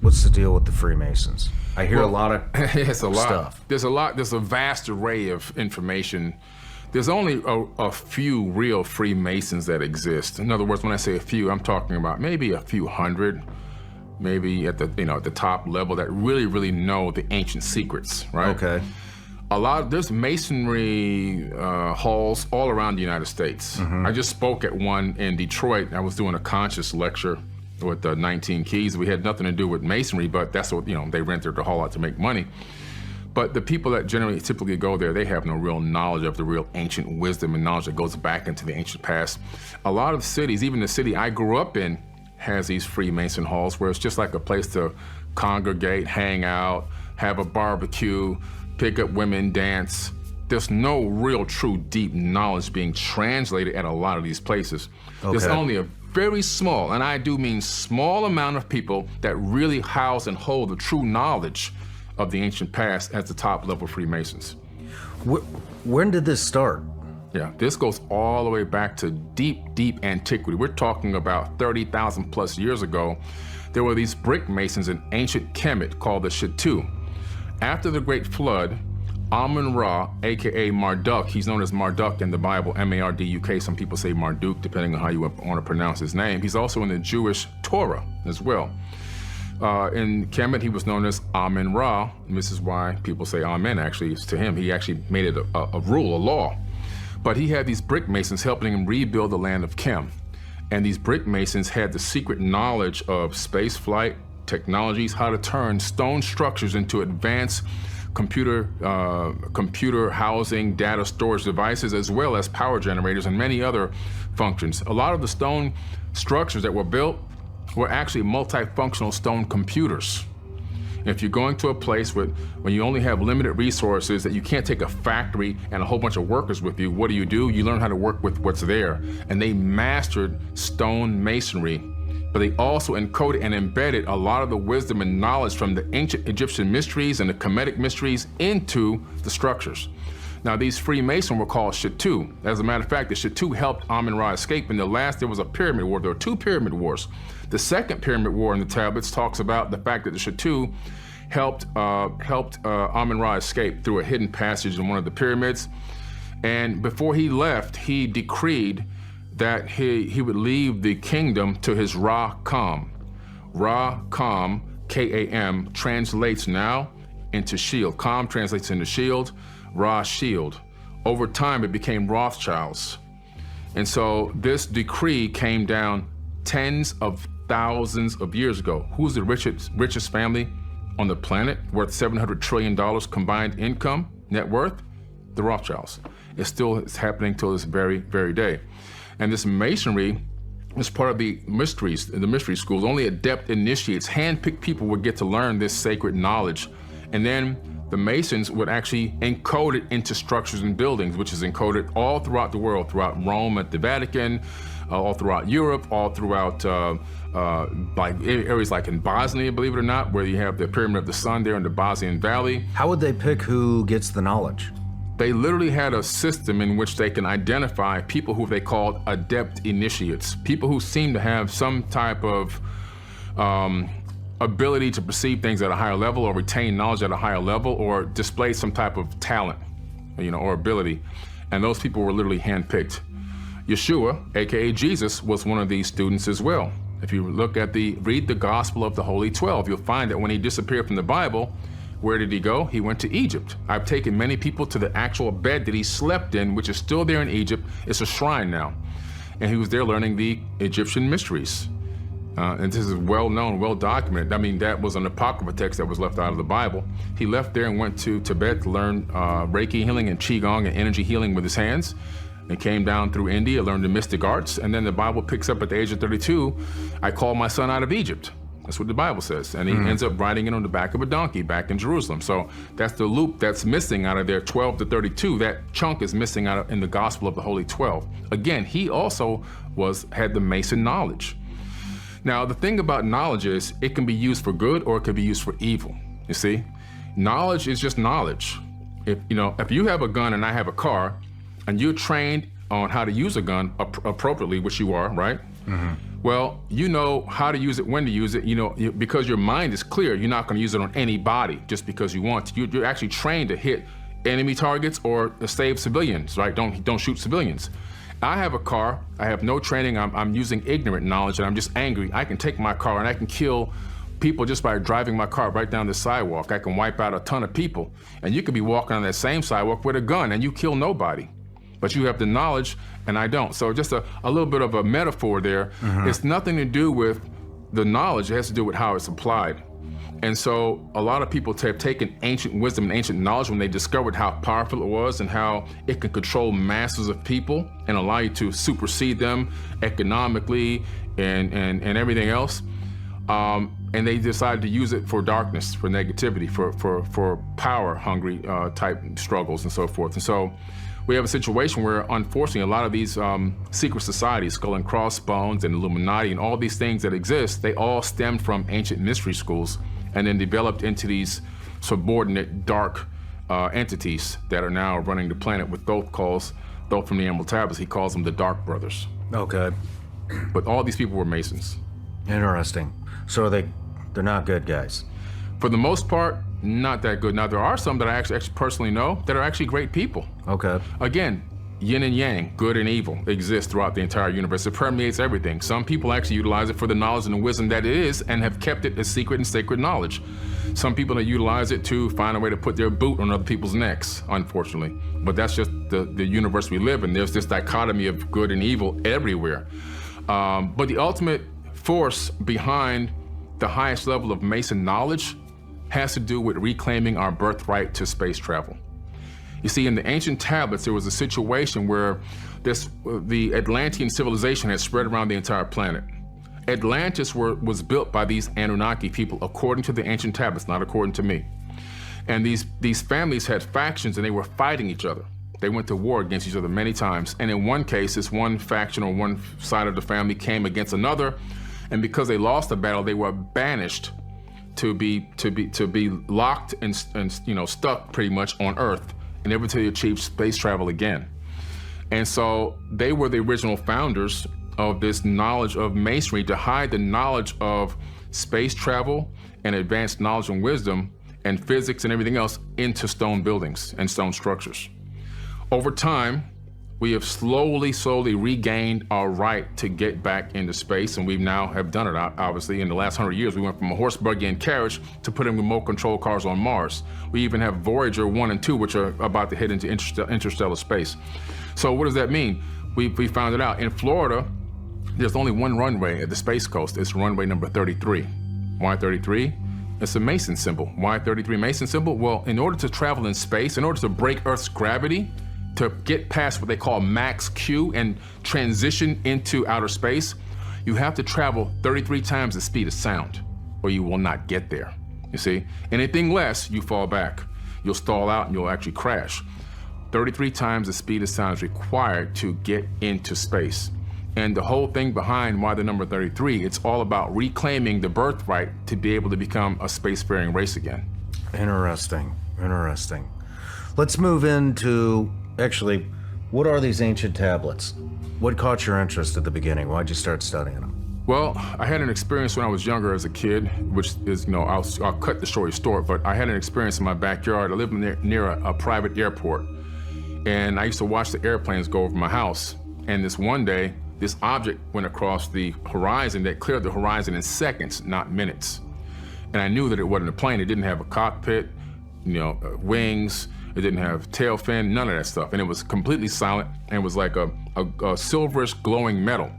What's the deal with the Freemasons? I hear a lot of it's a lot. stuff. There's a vast array of information. There's only a few real Freemasons that exist. In other words, when I say a few, I'm talking about maybe a few hundred, maybe at the top level that really know the ancient secrets, right? Okay. There's masonry halls all around the United States. I just spoke at one in Detroit. I was doing a conscious lecture with the 19 Keys. We had nothing to do with masonry, but that's what, they rented the hall out to make money. But the people that typically go there, they have no real knowledge of the real ancient wisdom and knowledge that goes back into the ancient past. A lot of cities, even the city I grew up in, has these Freemason halls where it's just like a place to congregate, hang out, have a barbecue, pick up women, dance. There's no real true deep knowledge being translated at a lot of these places. Okay. There's only a very small, and I do mean small amount of people that really house and hold the true knowledge of the ancient past as the top level Freemasons. When did this start? Yeah, this goes all the way back to deep antiquity. We're talking about 30,000 plus years ago. There were these brick masons in ancient Kemet called the Shettu. After the Great Flood, Amun-Ra, aka Marduk, he's known as Marduk in the Bible, M-A-R-D-U-K, some people say Marduk, depending on how you want to pronounce his name. He's also in the Jewish Torah as well. In Kemet, he was known as Amun-Ra, and this is why people say Amen, actually, it's to him. He actually made it a rule, a law. But he had these brick masons helping him rebuild the land of Kem. And these brick masons had the secret knowledge of space flight, technologies, how to turn stone structures into advanced computer housing, data storage devices, as well as power generators and many other functions. A lot of the stone structures that were built were actually multifunctional stone computers. If you're going to a place when you only have limited resources, that you can't take a factory and a whole bunch of workers with you, what do? You learn how to work with what's there. And they mastered stone masonry, but they also encoded and embedded a lot of the wisdom and knowledge from the ancient Egyptian mysteries and the Kemetic mysteries into the structures. Now, these Freemasons were called Shettu. As a matter of fact, the Shettu helped Amun-Ra escape. In the last, there was a pyramid war. There were 2 pyramid wars. The second pyramid war in the tablets talks about the fact that the Shettu helped Amun-Ra escape through a hidden passage in one of the pyramids. And before he left, he decreed that he would leave the kingdom to his Ra-Kam. Ra-Kam, K-A-M, translates now into shield. Kam translates into shield, Ra, shield. Over time, it became Rothschilds. And so this decree came down tens of thousands of years ago. Who's the richest family on the planet, worth $700 trillion combined income, net worth? The Rothschilds. It still is happening till this very, very day. And this masonry is part of the mysteries, the mystery schools. Only adept initiates, hand-picked people would get to learn this sacred knowledge. And then the Masons would actually encode it into structures and buildings, which is encoded all throughout the world, throughout Rome at the Vatican, all throughout Europe, all throughout like areas like in Bosnia, believe it or not, where you have the Pyramid of the Sun there in the Bosnian Valley. How would they pick who gets the knowledge? They literally had a system in which they can identify people who they called adept initiates, people who seem to have some type of ability to perceive things at a higher level or retain knowledge at a higher level or display some type of talent, or ability. And those people were literally handpicked. Yeshua, AKA Jesus, was one of these students as well. If you read the Gospel of the Holy 12, you'll find that when he disappeared from the Bible, where did he go? He went to Egypt. I've taken many people to the actual bed that he slept in, which is still there in Egypt. It's a shrine now. And he was there learning the Egyptian mysteries. And this is well known, well documented. I mean, that was an apocryphal text that was left out of the Bible. He left there and went to Tibet to learn Reiki healing and Qigong and energy healing with his hands. And came down through India, learned the mystic arts. And then the Bible picks up at the age of 32, I called my son out of Egypt. That's what the Bible says. And he ends up riding it on the back of a donkey back in Jerusalem. So that's the loop that's missing out of there, 12 to 32. That chunk is missing out in the Gospel of the Holy 12. Again, he also had the Mason knowledge. Now, the thing about knowledge is it can be used for good or it can be used for evil, you see? Knowledge is just knowledge. If you have a gun and I have a car, and you're trained on how to use a gun appropriately, which you are, right? Well, you know how to use it, when to use it, because your mind is clear, you're not going to use it on anybody just because you want to. You're actually trained to hit enemy targets or save civilians, right? Don't shoot civilians. I have a car, I have no training, I'm using ignorant knowledge, and I'm just angry. I can take my car and I can kill people just by driving my car right down the sidewalk. I can wipe out a ton of people. And you could be walking on that same sidewalk with a gun and you kill nobody. But you have the knowledge and I don't. So just a little bit of a metaphor there. It's nothing to do with the knowledge, it has to do with how it's applied. And so a lot of people have taken ancient wisdom and ancient knowledge when they discovered how powerful it was and how it can control masses of people and allow you to supersede them economically and everything else. And they decided to use it for darkness, for negativity, for power-hungry type struggles and so forth. And so we have a situation where, unfortunately, a lot of these secret societies, Skull and Crossbones and Illuminati and all these things that exist, they all stem from ancient mystery schools and then developed into these subordinate dark entities that are now running the planet. With Thoth from the Emerald Tablets, he calls them the Dark Brothers. Okay. But all these people were Masons. Interesting. So they're not good guys. For the most part, not that good. Now, there are some that I actually personally know that are actually great people. Okay. Again, yin and yang, good and evil, exist throughout the entire universe. It permeates everything. Some people actually utilize it for the knowledge and the wisdom that it is and have kept it as secret and sacred knowledge. Some people that utilize it to find a way to put their boot on other people's necks, unfortunately. But that's just the universe we live in. There's this dichotomy of good and evil everywhere. But the ultimate force behind the highest level of Mason knowledge has to do with reclaiming our birthright to space travel. You see, in the ancient tablets, there was a situation where the Atlantean civilization had spread around the entire planet. Atlantis was built by these Anunnaki people, according to the ancient tablets, not according to me. And these families had factions and they were fighting each other. They went to war against each other many times. And in one case, this one faction or one side of the family came against another. And because they lost the battle, they were banished to be locked and stuck pretty much on Earth, and never to achieve space travel again. And so they were the original founders of this knowledge of masonry to hide the knowledge of space travel and advanced knowledge and wisdom and physics and everything else into stone buildings and stone structures. Over time, we have slowly regained our right to get back into space, and we now have done it, obviously. In the last 100 years, we went from a horse, buggy, and carriage to putting remote control cars on Mars. We even have Voyager 1 and 2, which are about to head into interstellar space. So what does that mean? We found it out. In Florida, there's only one runway at the Space Coast. It's runway number 33. Why 33? It's a Mason symbol. Why 33 Mason symbol? Well, in order to travel in space, in order to break Earth's gravity, to get past what they call max Q and transition into outer space, you have to travel 33 times the speed of sound, or you will not get there, you see? Anything less, you fall back. You'll stall out and you'll actually crash. 33 times the speed of sound is required to get into space. And the whole thing behind why the number 33, it's all about reclaiming the birthright to be able to become a spacefaring race again. Interesting. Let's move into, actually, what are these ancient tablets? What caught your interest at the beginning? Why'd you start studying them? Well, I had an experience when I was younger as a kid, which is, I'll cut the story short, but I had an experience in my backyard. I lived near a private airport, and I used to watch the airplanes go over my house. And this one day, this object went across the horizon that cleared the horizon in seconds, not minutes. And I knew that it wasn't a plane. It didn't have a cockpit, wings. It didn't have tail fin, none of that stuff. And it was completely silent, and it was like a silverish glowing metal.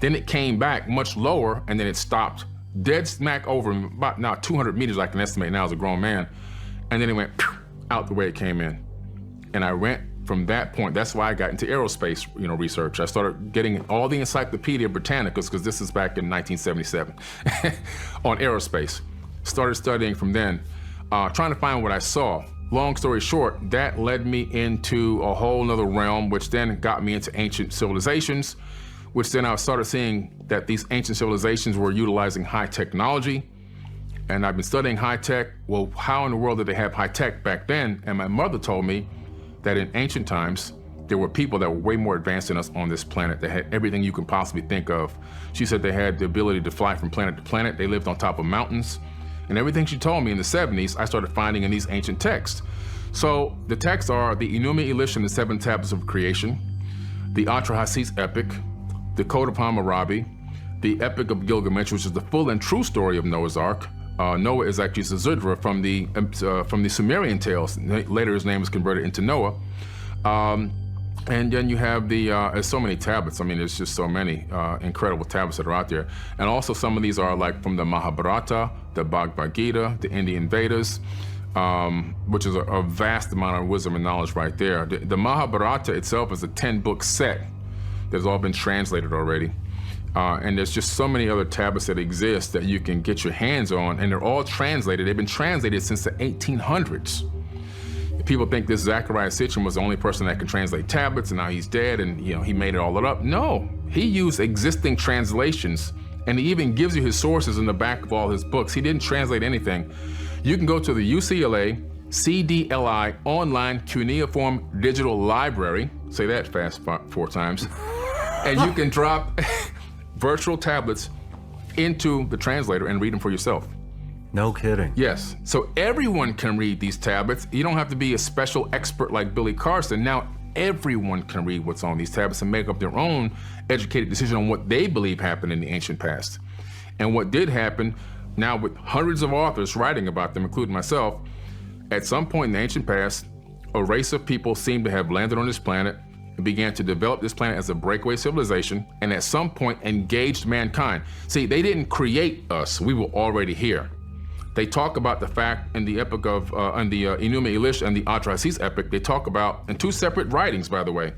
Then it came back much lower, and then it stopped dead smack over about now 200 meters, I can estimate now as a grown man. And then it went out the way it came in. And I went from that point, that's why I got into aerospace research. I started getting all the Encyclopedia Britannicas, because this is back in 1977, on aerospace. Started studying from then, trying to find what I saw. Long story short, that led me into a whole nother realm, which then got me into ancient civilizations, which then I started seeing that these ancient civilizations were utilizing high technology. And I've been studying high tech. Well, how in the world did they have high tech back then? And my mother told me that in ancient times, there were people that were way more advanced than us on this planet. They had everything you can possibly think of. She said they had the ability to fly from planet to planet. They lived on top of mountains. And everything she told me in the 70s, I started finding in these ancient texts. So the texts are the Enuma Elish and the Seven Tablets of Creation, the Atrahasis epic, the Code of Hammurabi, the Epic of Gilgamesh, which is the full and true story of Noah's Ark. Noah is actually Zuzudra from the Sumerian tales. Later, his name was converted into Noah. And then you have there's so many tablets. I mean, there's just so many incredible tablets that are out there. And also some of these are like from the Mahabharata, the Bhagavad Gita, the Indian Vedas, which is a vast amount of wisdom and knowledge right there. The Mahabharata itself is a 10-book set that's all been translated already. And there's just so many other tablets that exist that you can get your hands on, and they're all translated. They've been translated since the 1800s. People think this Zechariah Sitchin was the only person that could translate tablets, and now he's dead, and he made it all up. No, he used existing translations, and he even gives you his sources in the back of all his books. He didn't translate anything. You can go to the UCLA CDLI online cuneiform digital library, say that fast 4 times, and you can drop virtual tablets into the translator and read them for yourself. No kidding. Yes. So everyone can read these tablets. You don't have to be a special expert like Billy Carson. Now everyone can read what's on these tablets and make up their own educated decision on what they believe happened in the ancient past. And what did happen, now with hundreds of authors writing about them, including myself, at some point in the ancient past, a race of people seemed to have landed on this planet and began to develop this planet as a breakaway civilization, and at some point engaged mankind. See, they didn't create us. We were already here. They talk about the fact in the epic of, in the Enuma Elish and the Atrahasis epic, they talk about, in 2 separate writings, by the way,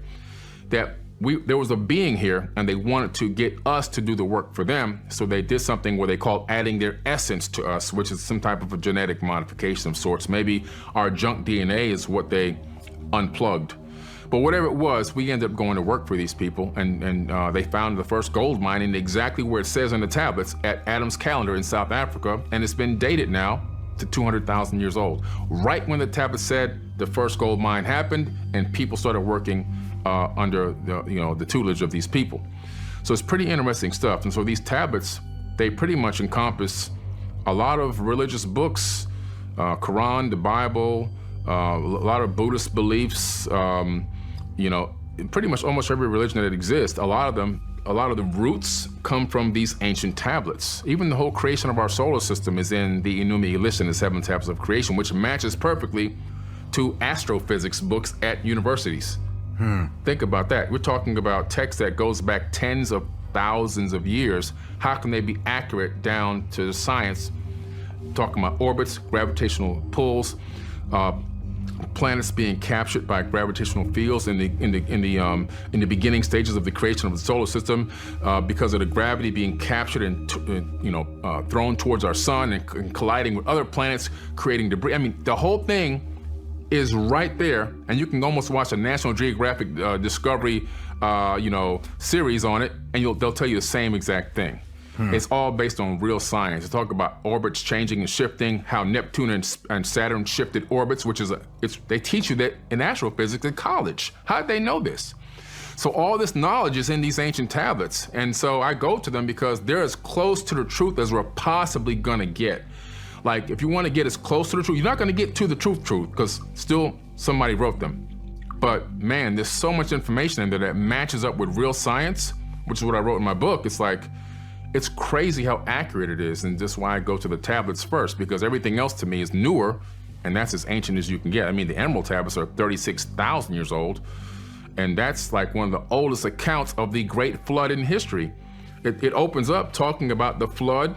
that there was a being here and they wanted to get us to do the work for them. So they did something where they call adding their essence to us, which is some type of a genetic modification of sorts. Maybe our junk DNA is what they unplugged. But whatever it was, we ended up going to work for these people, and they found the first gold mine in exactly where it says on the tablets at Adam's Calendar in South Africa, and it's been dated now to 200,000 years old. Right when the tablet said the first gold mine happened, and people started working under the tutelage of these people. So it's pretty interesting stuff. And so these tablets, they pretty much encompass a lot of religious books, Quran, the Bible, a lot of Buddhist beliefs. Pretty much almost every religion that exists, a lot of the roots come from these ancient tablets. Even the whole creation of our solar system is in the Enuma Elish and the 7 Tablets of Creation, which matches perfectly to astrophysics books at universities. Think about that. We're talking about text that goes back tens of thousands of years. How can they be accurate down to the science? Talking about orbits, gravitational pulls, planets being captured by gravitational fields in the beginning stages of the creation of the solar system, because of the gravity being captured and thrown towards our sun and colliding with other planets, creating debris. I mean, the whole thing is right there, and you can almost watch a National Geographic Discovery, series on it, and they'll tell you the same exact thing. It's all based on real science. They talk about orbits changing and shifting, how Neptune and Saturn shifted orbits, which is they teach you that in astrophysics in college. How did they know this? So all this knowledge is in these ancient tablets. And so I go to them because they're as close to the truth as we're possibly gonna get. Like, if you wanna get as close to the truth, you're not gonna get to the truth, because still somebody wrote them. But man, there's so much information in there that matches up with real science, which is what I wrote in my book. It's like, it's crazy how accurate it is, and that's why I go to the tablets first, because everything else to me is newer, and that's as ancient as you can get. I mean, the Emerald tablets are 36,000 years old, and that's like one of the oldest accounts of the Great Flood in history. It opens up talking about the flood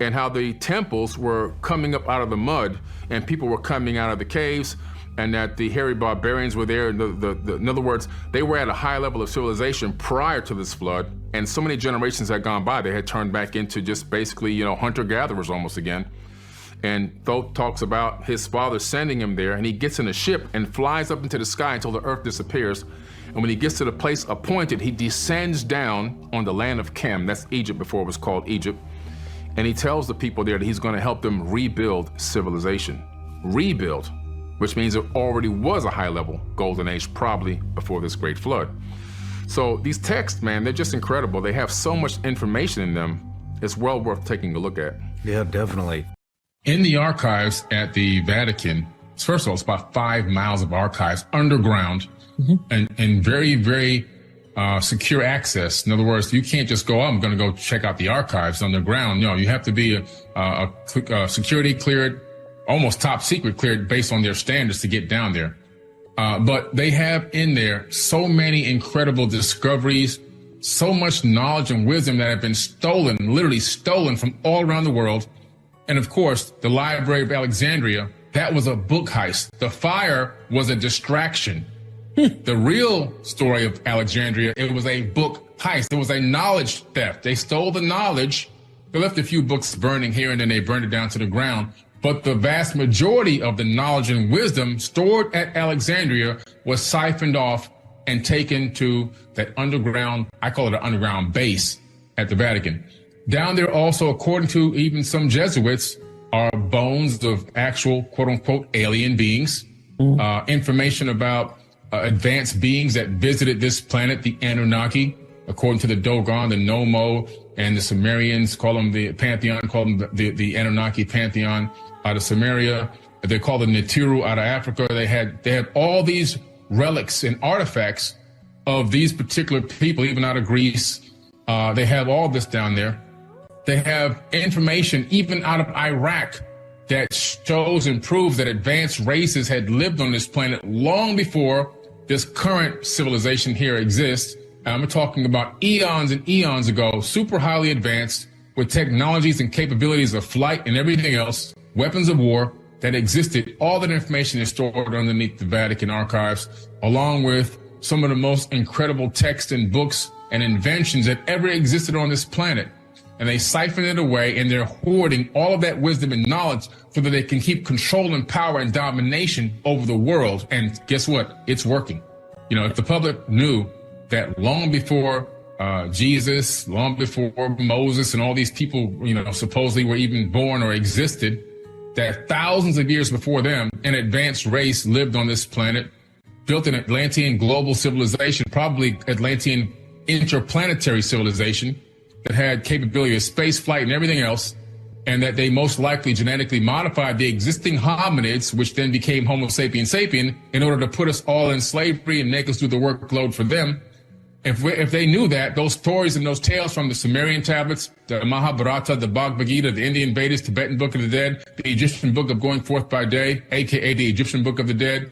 and how the temples were coming up out of the mud, and people were coming out of the caves, and that the hairy barbarians were there. In other words, they were at a high level of civilization prior to this flood, and so many generations had gone by, they had turned back into just basically, hunter-gatherers almost again. And Thoth talks about his father sending him there, and he gets in a ship and flies up into the sky until the earth disappears. And when he gets to the place appointed, he descends down on the land of Chem, that's Egypt before it was called Egypt, and he tells the people there that he's gonna help them rebuild civilization. Rebuild. which means there already was a high-level golden age probably before this great flood. So these texts, man, they're just incredible. They have so much information in them. It's well worth taking a look at. Yeah, definitely. In the archives at the Vatican, first of all, it's about 5 miles of archives underground and very, very secure access. In other words, you can't just go, I'm going to go check out the archives underground. No, you have to be a security cleared, almost top secret cleared based on their standards to get down there. But they have in there so many incredible discoveries, so much knowledge and wisdom that have been stolen, literally stolen from all around the world. And of course, the Library of Alexandria, that was a book heist. The fire was a distraction. The real story of Alexandria, it was a book heist. It was a knowledge theft. They stole the knowledge. They left a few books burning here and then they burned it down to the ground. But the vast majority of the knowledge and wisdom stored at Alexandria was siphoned off and taken to that underground, I call it an underground base at the Vatican. Down there also, according to even some Jesuits, are bones of actual quote unquote alien beings, information about advanced beings that visited this planet, the Anunnaki, according to the Dogon, the Nomo, and the Sumerians call them the Pantheon, call them the Anunnaki Pantheon out of Sumeria. They call the Nitiru out of Africa. They had all these relics and artifacts of these particular people, even out of Greece. They have all this down there. They have information even out of Iraq that shows and proves that advanced races had lived on this planet long before this current civilization here exists. I'm talking about eons and eons ago, super highly advanced with technologies and capabilities of flight and everything else, weapons of war that existed. All that information is stored underneath the Vatican archives, along with some of the most incredible texts and books and inventions that ever existed on this planet. And they siphon it away and they're hoarding all of that wisdom and knowledge so that they can keep control and power and domination over the world. And guess what? It's working. You know, if the public knew that long before Jesus, long before Moses and all these people, you know, supposedly were even born or existed, that thousands of years before them, an advanced race lived on this planet, built an Atlantean global civilization, probably Atlantean interplanetary civilization, that had capability of space flight and everything else, and that they most likely genetically modified the existing hominids, which then became Homo sapiens sapien, in order to put us all in slavery and make us do the workload for them. If they knew that, those stories and those tales from the Sumerian tablets, the Mahabharata, the Bhagavad Gita, the Indian Vedas, Tibetan Book of the Dead, the Egyptian Book of Going Forth by Day, aka the Egyptian Book of the Dead,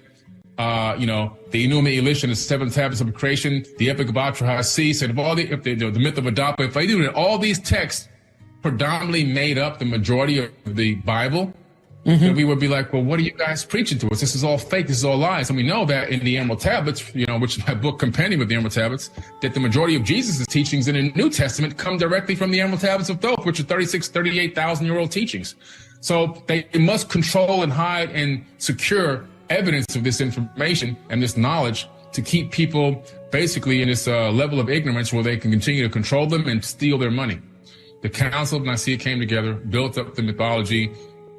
the Enuma Elish and the Seven Tablets of Creation, the Epic of Atra-Hasis, and the myth of Adapa. If I knew that all these texts predominantly made up the majority of the Bible, then we would be like, well, what are you guys preaching to us? This is all fake. This is all lies. And we know that in the Emerald Tablets, you know, which is my book compendium of the Emerald Tablets, that the majority of Jesus' teachings in the New Testament come directly from the Emerald Tablets of Thoth, which are 38,000-year-old teachings. So they must control and hide and secure evidence of this information and this knowledge to keep people basically in this level of ignorance where they can continue to control them and steal their money. The Council of Nicaea came together, built up the mythology.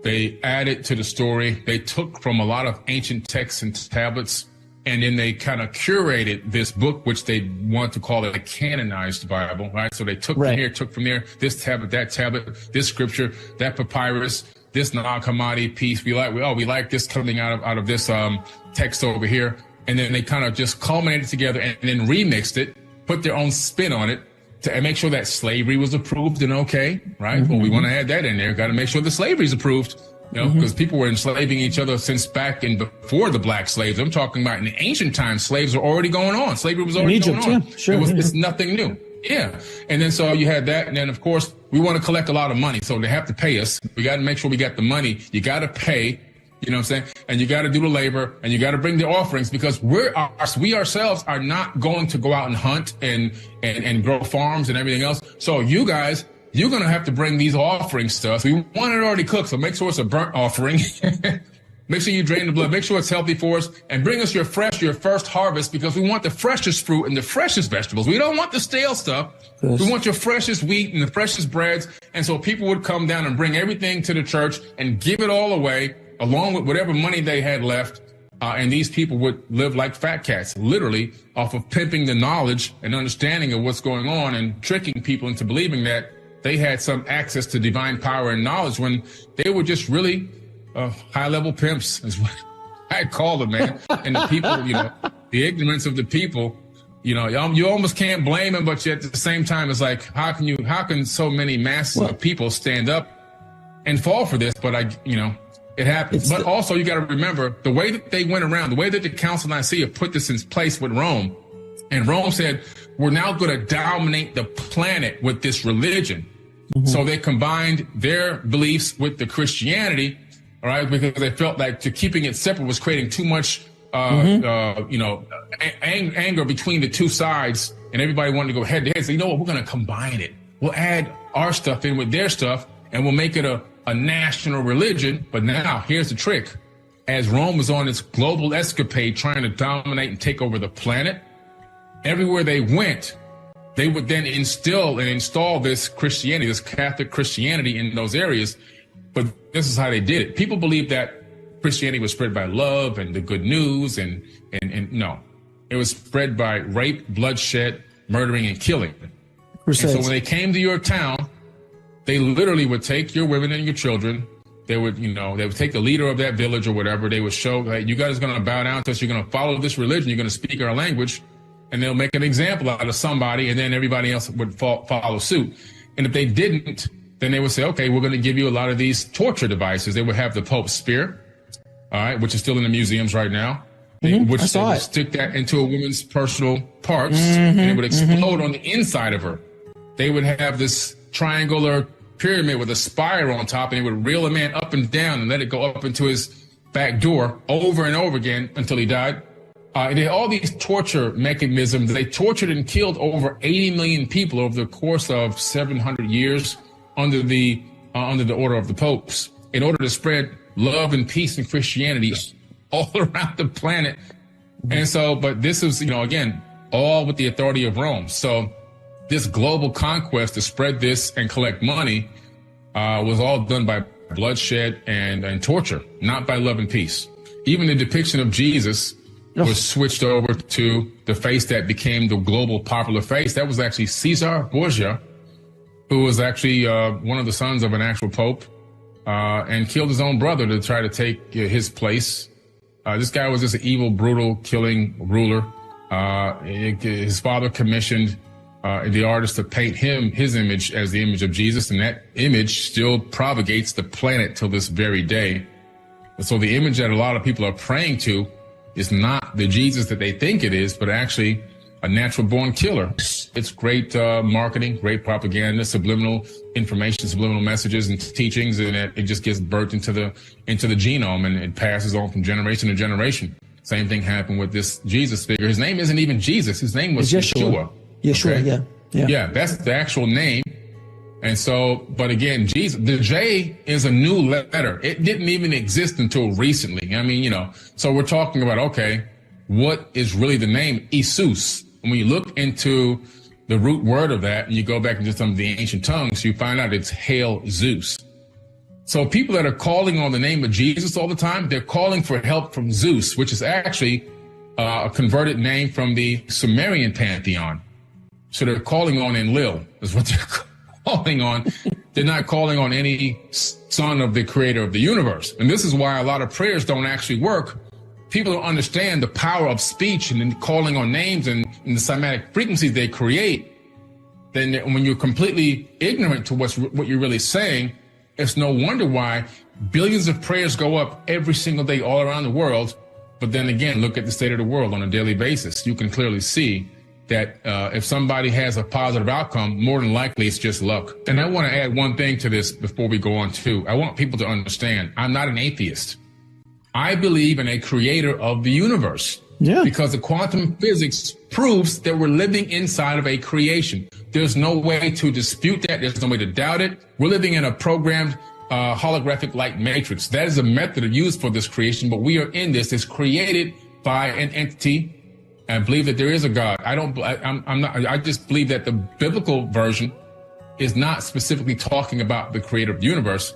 They added to the story. They took from a lot of ancient texts and tablets, and then they kind of curated this book, which they want to call it a canonized Bible, right? So they took from here, took from there, this tablet, this scripture, that papyrus, this Nag Hammadi piece. We like this coming out of this text over here. And then they kind of just culminated together and then remixed it, put their own spin on it to make sure that slavery was approved and okay, right? Well, we want to add that in there. Got to make sure the slavery is approved, you know, because people were enslaving each other since back in before the black slaves. I'm talking about in the ancient times, slaves were already going on. Slavery was already going on. Yeah, sure. It's nothing new. Yeah. And then so you had that. And then, of course, we want to collect a lot of money. So they have to pay us. We got to make sure we got the money. You got to pay. You know what I'm saying? And you got to do the labor and you got to bring the offerings because we ourselves are not going to go out and hunt and grow farms and everything else. So you guys, you're going to have to bring these offerings to us. We want it already cooked. So make sure it's a burnt offering. Make sure you drain the blood. Make sure it's healthy for us and bring us your first harvest because we want the freshest fruit and the freshest vegetables. We don't want the stale stuff. Yes. We want your freshest wheat and the freshest breads. And so people would come down and bring everything to the church and give it all away. along with whatever money they had left. And these people would live like fat cats, literally off of pimping the knowledge and understanding of what's going on and tricking people into believing that they had some access to divine power and knowledge when they were just really high-level pimps, is what I call them, man. And the people, the ignorance of the people, you almost can't blame them, but yet at the same time, it's like, how can so many masses of people stand up and fall for this? But it happens. But also, you got to remember the way that they went around, the way that the Council of Nicaea put this in place with Rome. And Rome said, we're now going to dominate the planet with this religion. Mm-hmm. So they combined their beliefs with the Christianity, all right, because they felt like keeping it separate was creating too much, anger between the two sides. And everybody wanted to go head to head. So, you know what? We're going to combine it. We'll add our stuff in with their stuff, and we'll make it a national religion. But now here's the trick. As Rome was on its global escapade trying to dominate and take over the planet, everywhere they went, they would then instill and install this Christianity, this Catholic Christianity in those areas. But this is how they did it. People believed that Christianity was spread by love and the good news, and no, it was spread by rape, bloodshed, murdering, and killing. And so when they came to your town, they literally would take your women and your children. They would, they would take the leader of that village or whatever. They would show that you guys are going to bow down to us. You're going to follow this religion. You're going to speak our language, and they'll make an example out of somebody, and then everybody else would follow suit. And if they didn't, then they would say, okay, we're going to give you a lot of these torture devices. They would have the Pope's spear, all right, which is still in the museums right now. Which they would stick that into a woman's personal parts, and it would explode on the inside of her. They would have this triangular pyramid with a spire on top, and it would reel a man up and down and let it go up into his back door over and over again until he died. They had all these torture mechanisms. They tortured and killed over 80 million people over the course of 700 years under the order of the popes, in order to spread love and peace and Christianity all around the planet. And so, but this is, again, all with the authority of Rome. So this global conquest to spread this and collect money was all done by bloodshed and torture, not by love and peace. Even the depiction of Jesus was switched over to the face that became the global popular face. That was actually Caesar Borgia, who was actually one of the sons of an actual pope, and killed his own brother to try to take his place. This guy was just an evil, brutal, killing ruler. His father commissioned the artist to paint his image as the image of Jesus, and that image still propagates the planet till this very day. And so the image that a lot of people are praying to is not the Jesus that they think it is, but actually a natural-born killer. It's great marketing, great propaganda, subliminal information, subliminal messages and teachings, and it just gets birthed into the genome, and it passes on from generation to generation. Same thing happened with this Jesus figure. His name isn't even Jesus. His name was Yeshua. Yeshua, okay? Yeah, that's the actual name. And so, but again, Jesus, the J is a new letter. It didn't even exist until recently. I mean, so we're talking about, okay, what is really the name? Isus. And when you look into the root word of that and you go back into some of the ancient tongues, you find out it's Hail Zeus. So people that are calling on the name of Jesus all the time, they're calling for help from Zeus, which is actually a converted name from the Sumerian pantheon. So they're calling on Enlil is what they're calling on. They're not calling on any son of the creator of the universe. And this is why a lot of prayers don't actually work. People don't understand the power of speech and then calling on names and the cymatic frequencies they create. Then when you're completely ignorant to what you're really saying, it's no wonder why billions of prayers go up every single day all around the world. But then again, look at the state of the world on a daily basis. You can clearly see that if somebody has a positive outcome, more than likely it's just luck. And I want to add one thing to this before we go on too. I want people to understand I'm not an atheist. I believe in a creator of the universe. Yeah. Because the quantum physics proves that we're living inside of a creation. There's no way to dispute that. There's no way to doubt it. We're living in a programmed holographic light matrix. That is a method used for this creation, but we are in this. It's created by an entity. I believe that there is a God. I just believe that the biblical version is not specifically talking about the creator of the universe.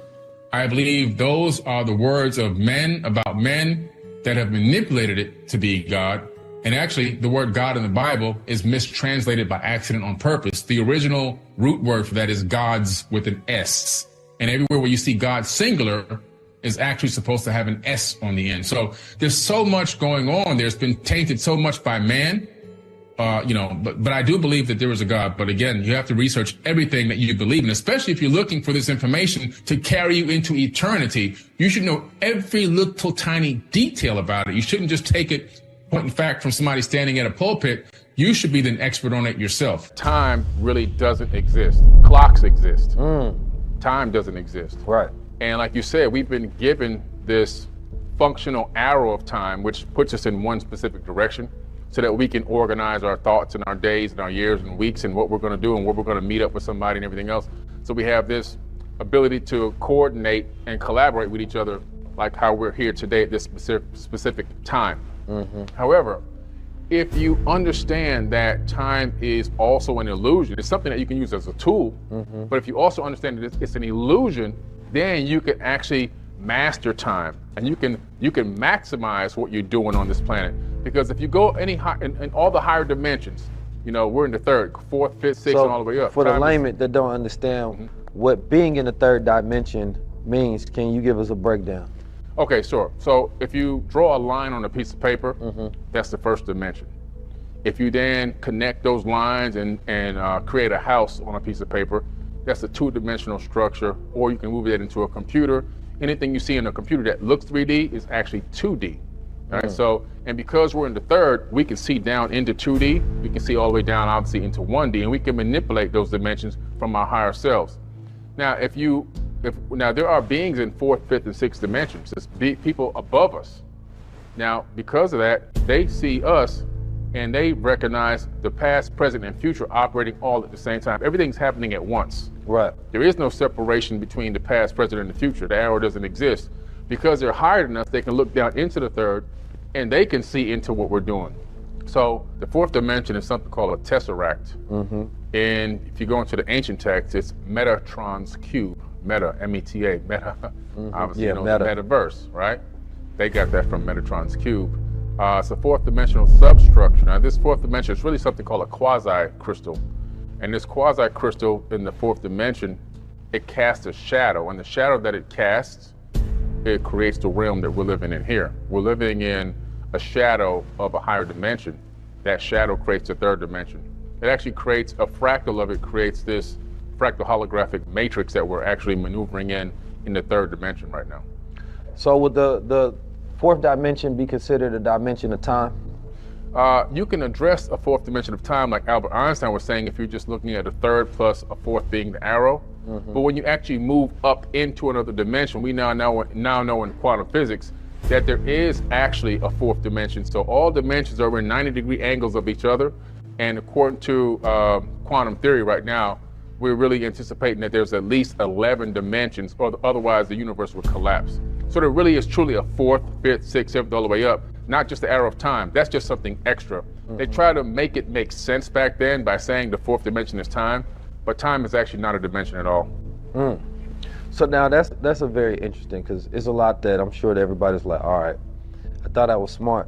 I believe those are the words of men about men that have manipulated it to be God. And actually, the word God in the Bible is mistranslated by accident on purpose. The original root word for that is gods with an S. And everywhere where you see God singular is actually supposed to have an S on the end. So there's so much going on. There's been tainted so much by man. But I do believe that there is a God. But again, you have to research everything that you believe in, especially if you're looking for this information to carry you into eternity. You should know every little tiny detail about it. You shouldn't just take it point in fact from somebody standing at a pulpit. You should be the expert on it yourself. Time really doesn't exist. Clocks exist. Time doesn't exist. Right. And like you said, we've been given this functional arrow of time, which puts us in one specific direction, so that we can organize our thoughts and our days and our years and weeks and what we're going to do and where we're going to meet up with somebody and everything else. So we have this ability to coordinate and collaborate with each other, like how we're here today at this specific time. However, if you understand that time is also an illusion, it's something that you can use as a tool, but if you also understand that it's an illusion, then you can actually master time, and you can maximize what you're doing on this planet. Because if you go any high in all the higher dimensions, we're in the third, fourth, fifth, sixth, and all the way up. For the layman that don't understand what being in the third dimension means, can you give us a breakdown? Okay, sure. So if you draw a line on a piece of paper, that's the first dimension. If you then connect those lines and create a house on a piece of paper, that's a two-dimensional structure, or you can move it into a computer. Anything you see in a computer that looks 3D is actually 2D. All right, so, and because we're in the third, we can see down into 2D, we can see all the way down, obviously, into 1D, and we can manipulate those dimensions from our higher selves. Now, now there are beings in fourth, fifth, and sixth dimensions. There's people above us. Now, because of that, they see us, and they recognize the past, present, and future operating all at the same time. Everything's happening at once. Right. There is no separation between the past, present, and the future. The arrow doesn't exist. Because they're higher than us, they can look down into the third, and they can see into what we're doing. So the fourth dimension is something called a tesseract. And if you go into the ancient text, it's Metatron's cube. Meta, M-E-T-A, meta, obviously, meta. The metaverse, right? They got that from Metatron's cube. It's a fourth dimensional substructure. Now this fourth dimension is really something called a quasi-crystal. And this quasi-crystal in the fourth dimension, it casts a shadow, and the shadow that it casts, it creates the realm that we're living in here. We're living in a shadow of a higher dimension. That shadow creates a third dimension. It actually creates a fractal of it, creates this fractal holographic matrix that we're actually maneuvering in the third dimension right now. So would the fourth dimension be considered a dimension of time? You can address a fourth dimension of time like Albert Einstein was saying if you're just looking at a third plus a fourth being the arrow. But when you actually move up into another dimension, we now know in quantum physics that there is actually a fourth dimension. So all dimensions are in 90-degree angles of each other. And according to quantum theory right now, we're really anticipating that there's at least 11 dimensions, or otherwise the universe would collapse. So there really is truly a fourth, fifth, sixth, seventh, all the way up, not just the arrow of time. That's just something extra. They try to make it make sense back then by saying the fourth dimension is time, but time is actually not a dimension at all. So now that's a very interesting, because it's a lot that I'm sure that everybody's like, all right, I thought I was smart,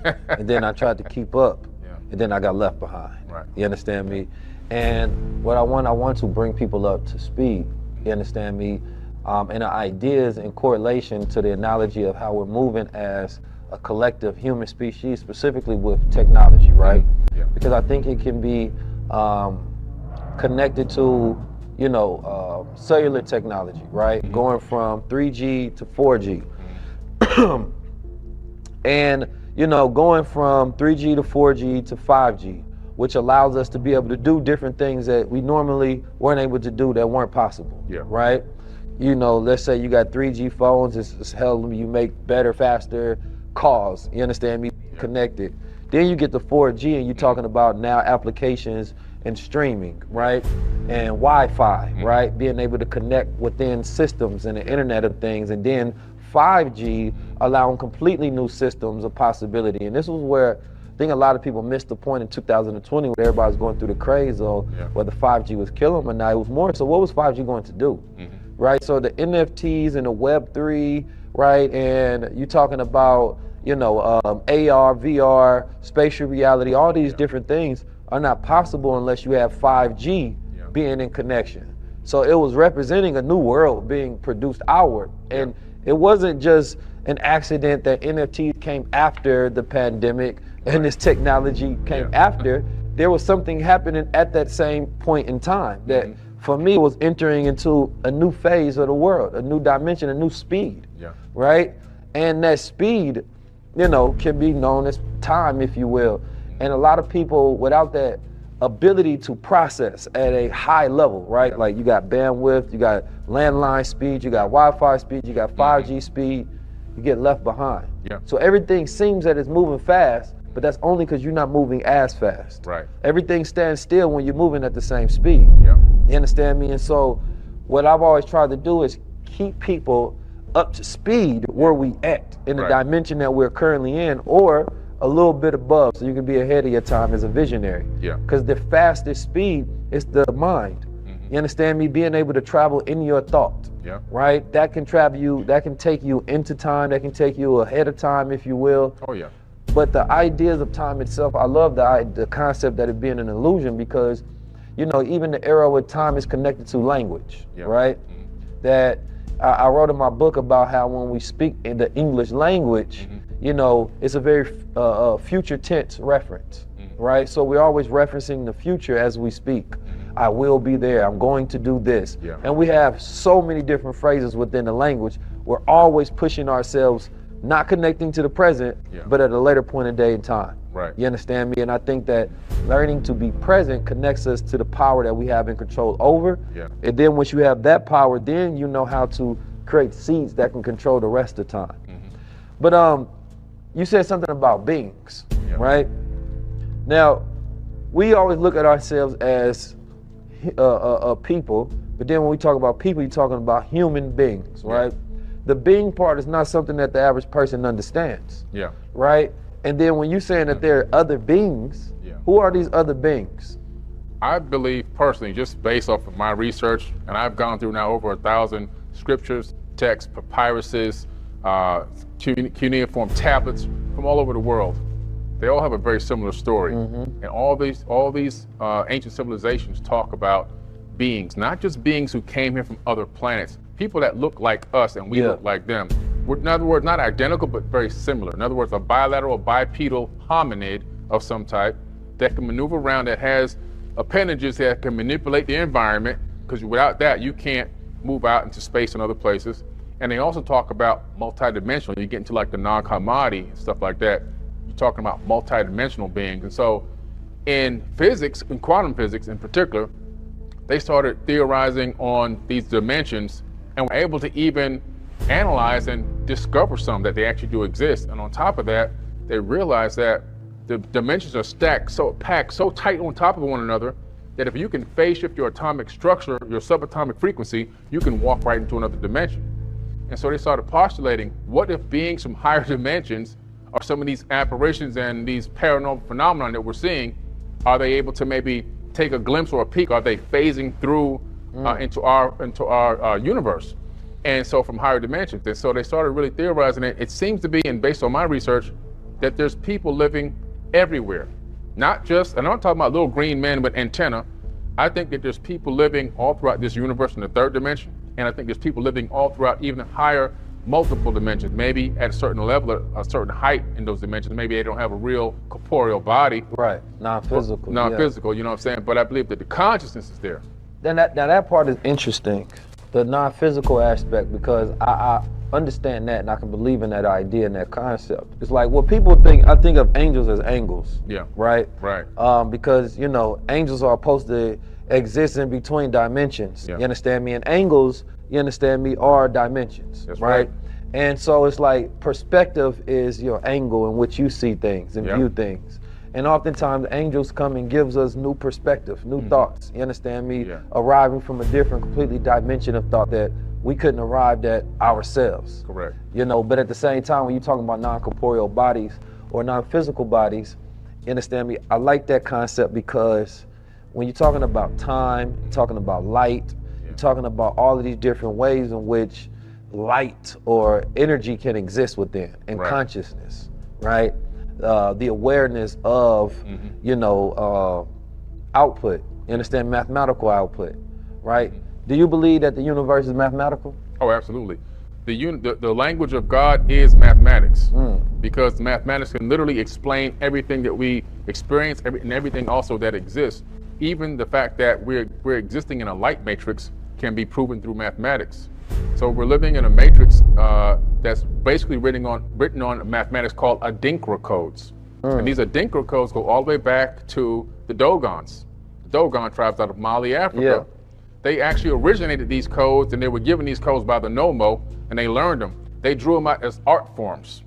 and then I tried to keep up, and then I got left behind. Right. You understand me? And what I want to bring people up to speed. You understand me? And the ideas in correlation to the analogy of how we're moving as a collective human species, specifically with technology, right? Yeah. Because I think it can be connected to, cellular technology, right? Going from 3G to 4G. And, going from 3G to 4G to 5G, which allows us to be able to do different things that we normally weren't able to do that weren't possible, right? Let's say you got 3G phones, it's helping you make better, faster calls, you understand me, connected. Then you get to 4G and you're talking about now applications and streaming, right? And Wi-Fi, right? Being able to connect within systems and the Internet of Things. And then 5G allowing completely new systems of possibility. And this was where I think a lot of people missed the point in 2020 where everybody was going through the craze of whether 5G was killing them or not. It was more so what was 5G going to do? right? So the NFTs and the Web3, right? And you're talking about, you know, AR, VR, spatial reality, all these different things are not possible unless you have 5G being in connection. So it was representing a new world being produced outward. And it wasn't just an accident that NFTs came after the pandemic and this technology came after. There was something happening at that same point in time that for me was entering into a new phase of the world, a new dimension, a new speed, right? And that speed, you know, can be known as time, if you will. And a lot of people without that ability to process at a high level, right? Like you got bandwidth, you got landline speed, you got Wi-Fi speed, you got 5G speed, you get left behind. So everything seems that it's moving fast, but that's only because you're not moving as fast. Right. Everything stands still when you're moving at the same speed. You understand me? And so what I've always tried to do is keep people up to speed where we at in the dimension that we're currently in, or a little bit above, so you can be ahead of your time as a visionary. Because the fastest speed is the mind. You understand me? Being able to travel in your thought. Right? That can travel you, that can take you into time, that can take you ahead of time, if you will. But the ideas of time itself, I love the concept that it being an illusion, because, you know, even the era where time is connected to language, right? That I wrote in my book about how when we speak in the English language, you know, it's a very future tense reference, right? So we're always referencing the future as we speak. I will be there, I'm going to do this. And we have so many different phrases within the language. We're always pushing ourselves, not connecting to the present, but at a later point in day and time. You understand me? And I think that learning to be present connects us to the power that we have in control over. And then once you have that power, then you know how to create seeds that can control the rest of the time. But you said something about beings, right? Now, we always look at ourselves as people, but then when we talk about people, you're talking about human beings, right? The being part is not something that the average person understands, right? And then when you're saying that there are other beings, who are these other beings? I believe personally, just based off of my research, and I've gone through now over 1,000 scriptures, texts, papyruses, cuneiform tablets from all over the world. They all have a very similar story. And all these ancient civilizations talk about beings, not just beings who came here from other planets, people that look like us and we look like them. We're, in other words, not identical, but very similar. In other words, a bilateral, bipedal hominid of some type that can maneuver around, that has appendages that can manipulate the environment, because without that, you can't move out into space and other places. And they also talk about multidimensional. You get into like the non-commodity and stuff like that. You're talking about multidimensional beings. And so in physics, in quantum physics in particular, they started theorizing on these dimensions and were able to even analyze and discover some that they actually do exist. And on top of that, they realized that the dimensions are stacked, packed so tight on top of one another that if you can phase shift your atomic structure, your subatomic frequency, you can walk right into another dimension. And so they started postulating, what if beings from higher dimensions are some of these apparitions and these paranormal phenomena that we're seeing, are they able to maybe take a glimpse or a peek? Are they phasing through into our universe? And so from higher dimensions. And so they started really theorizing it. It seems to be, and based on my research, that there's people living everywhere. Not just, and I'm not talking about little green men with antenna. I think that there's people living all throughout this universe in the third dimension. And I think there's people living all throughout even higher multiple dimensions, maybe at a certain level, a certain height in those dimensions. Maybe they don't have a real corporeal body. Right, non-physical. Non-physical, you know what I'm saying? But I believe that the consciousness is there. Then that part is interesting, the non-physical aspect, because I understand that and I can believe in that idea and that concept. It's like what people think, I think of angels as angles. Right? Because, you know, angels are supposed to exist in between dimensions. You understand me? And angles, you understand me, are dimensions. That's right? And so it's like perspective is your angle in which you see things and view things. And oftentimes angels come and gives us new perspective, new thoughts. You understand me? Arriving from a different, completely dimension of thought that we couldn't arrive at ourselves. Correct. You know, but at the same time, when you're talking about non-corporeal bodies or non-physical bodies, you understand me? I like that concept because when you're talking about time, you're talking about light, You're talking about all of these different ways in which light or energy can exist within, and consciousness, right? The awareness of, output. You understand? Mathematical output, right? Do you believe that the universe is mathematical? Oh, absolutely. The language of God is mathematics, because mathematics can literally explain everything that we experience and everything also that exists. Even the fact that we're existing in a light matrix can be proven through mathematics. So we're living in a matrix that's basically written on mathematics called Adinkra codes. And these Adinkra codes go all the way back to the Dogons. The Dogon tribes out of Mali, Africa. They actually originated these codes, and they were given these codes by the Nomo, and they learned them. They drew them out as art forms.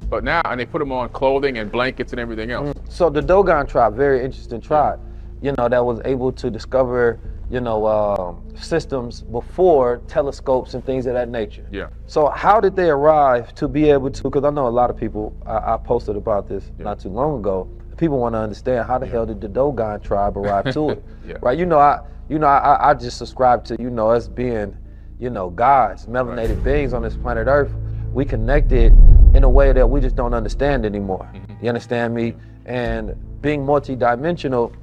But now, and they put them on clothing and blankets and everything else. So the Dogon tribe, very interesting tribe, that was able to discover, systems before telescopes and things of that nature. Yeah. So how did they arrive to be able to, because I know a lot of people, I posted about this not too long ago, people want to understand how the hell did the Dogon tribe arrive to it, right? I just subscribe to, us being, gods, melanated beings on this planet Earth. We connected in a way that we just don't understand anymore. You understand me? And being multidimensional,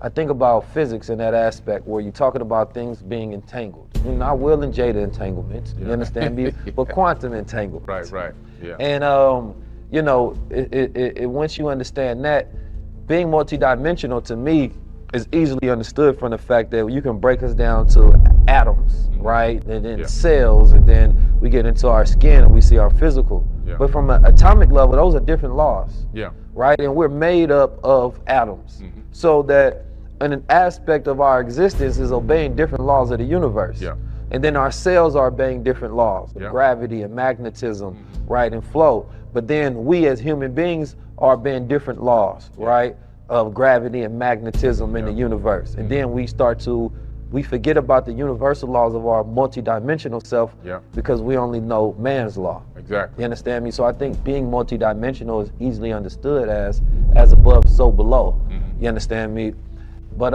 I think about physics in that aspect where you're talking about things being entangled. Not Will and Jada entanglements, you understand me? But quantum entanglements. Right, yeah. And, once you understand that, being multidimensional to me is easily understood from the fact that you can break us down to atoms, right? And then cells, and then we get into our skin and we see our physical. But from an atomic level, those are different laws, right? And we're made up of atoms. So that an aspect of our existence is obeying different laws of the universe. And then our cells are obeying different laws, of gravity and magnetism, right, and flow. But then we as human beings are obeying different laws, right, of gravity and magnetism in the universe. And then we forget about the universal laws of our multidimensional self because we only know man's law. Exactly. You understand me? So I think being multidimensional is easily understood as above, so below. You understand me? But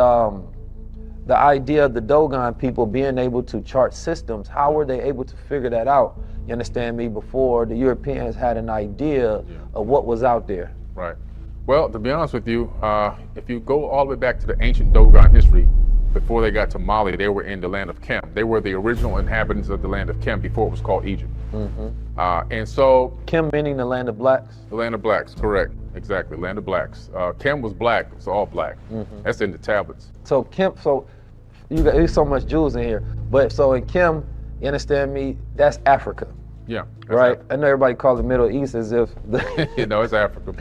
the idea of the Dogon people being able to chart systems, how were they able to figure that out? You understand me? Before the Europeans had an idea of what was out there. Right. Well, to be honest with you, if you go all the way back to the ancient Dogon history, before they got to Mali, they were in the land of Kem. They were the original inhabitants of the land of Kem before it was called Egypt. And so... Kem meaning the land of blacks? The land of blacks, correct. Exactly, land of blacks. Kem was black, it was all black. That's in the tablets. So Kem, there's so much Jews in here. But so in Kem, you understand me, that's Africa. Yeah. Right? Africa. I know everybody calls the Middle East as if... it's Africa.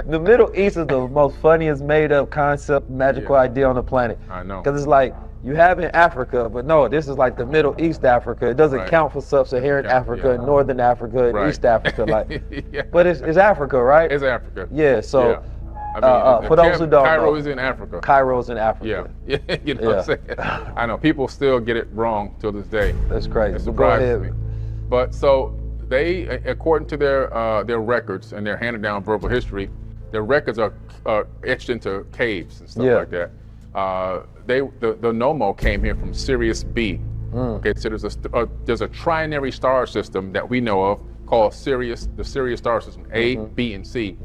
The Middle East is the most funniest made up concept, magical idea on the planet. I know. Because it's like, you have in Africa, but no, this is like the Middle East Africa. It doesn't count for sub-Saharan Africa, Northern Africa, and East Africa. But it's Africa, right? It's Africa. Yeah, so... for those who don't know, Cairo is in Africa. Cairo's in Africa. Yeah. What I'm saying? I know, people still get it wrong till this day. That's crazy. It surprises me. But so they, according to their records and their handed down verbal history, their records are etched into caves and stuff like that. The Nomo came here from Sirius B. Okay, so there's a trinary star system that we know of called Sirius, the Sirius star system, A, B, and C.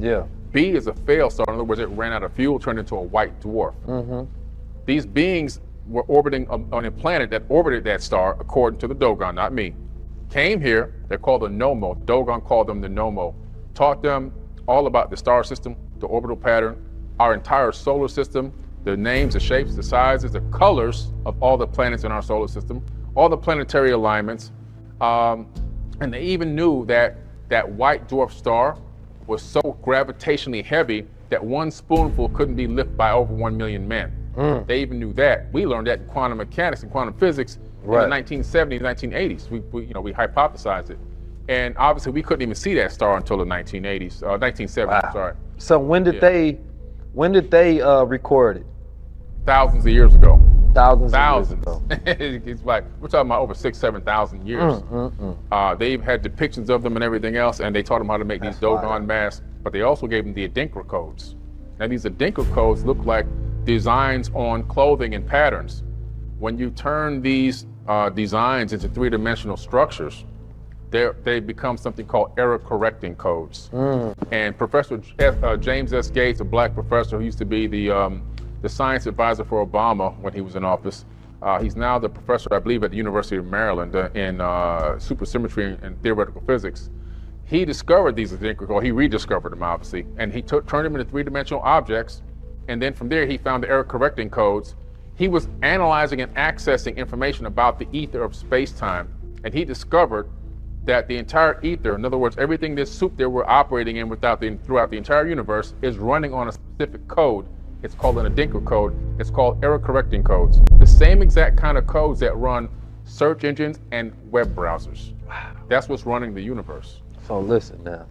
B is a failed star. In other words, it ran out of fuel, turned into a white dwarf. These beings were orbiting on a planet that orbited that star, according to the Dogon, not me. Came here, they're called the Nomo. Dogon called them the Nomo. Taught them all about the star system, the orbital pattern, our entire solar system, the names, the shapes, the sizes, the colors of all the planets in our solar system, all the planetary alignments. And they even knew that that white dwarf star was so gravitationally heavy that one spoonful couldn't be lifted by over 1 million men. They even knew that. We learned that in quantum mechanics and quantum physics in the 1970s, 1980s. We hypothesized it. And obviously we couldn't even see that star until the 1980s, 1970s, sorry. So when did they record it? Thousands of years ago. Thousands. Of years ago. It's like, we're talking about over 6,000-7,000 years. They've had depictions of them and everything else, and they taught them how to make these Dogon masks, but they also gave them the Adinkra codes. Now these Adinkra codes look like designs on clothing and patterns. when you turn these designs into three-dimensional structures, they become something called error correcting codes. And Professor James S. Gates, a black professor who used to be the science advisor for Obama when he was in office, he's now the professor, I believe, at the University of Maryland in supersymmetry and theoretical physics. He discovered these Adinkra codes. He rediscovered them, obviously, and he turned them into three-dimensional objects. And then from there, he found the error correcting codes. He was analyzing and accessing information about the ether of space-time, and he discovered that the entire ether, in other words, everything this soup that we're operating in throughout the entire universe, is running on a specific code. It's called an Adinkra code. It's called error correcting codes. The same exact kind of codes that run search engines and web browsers. Wow. That's what's running the universe. So listen now.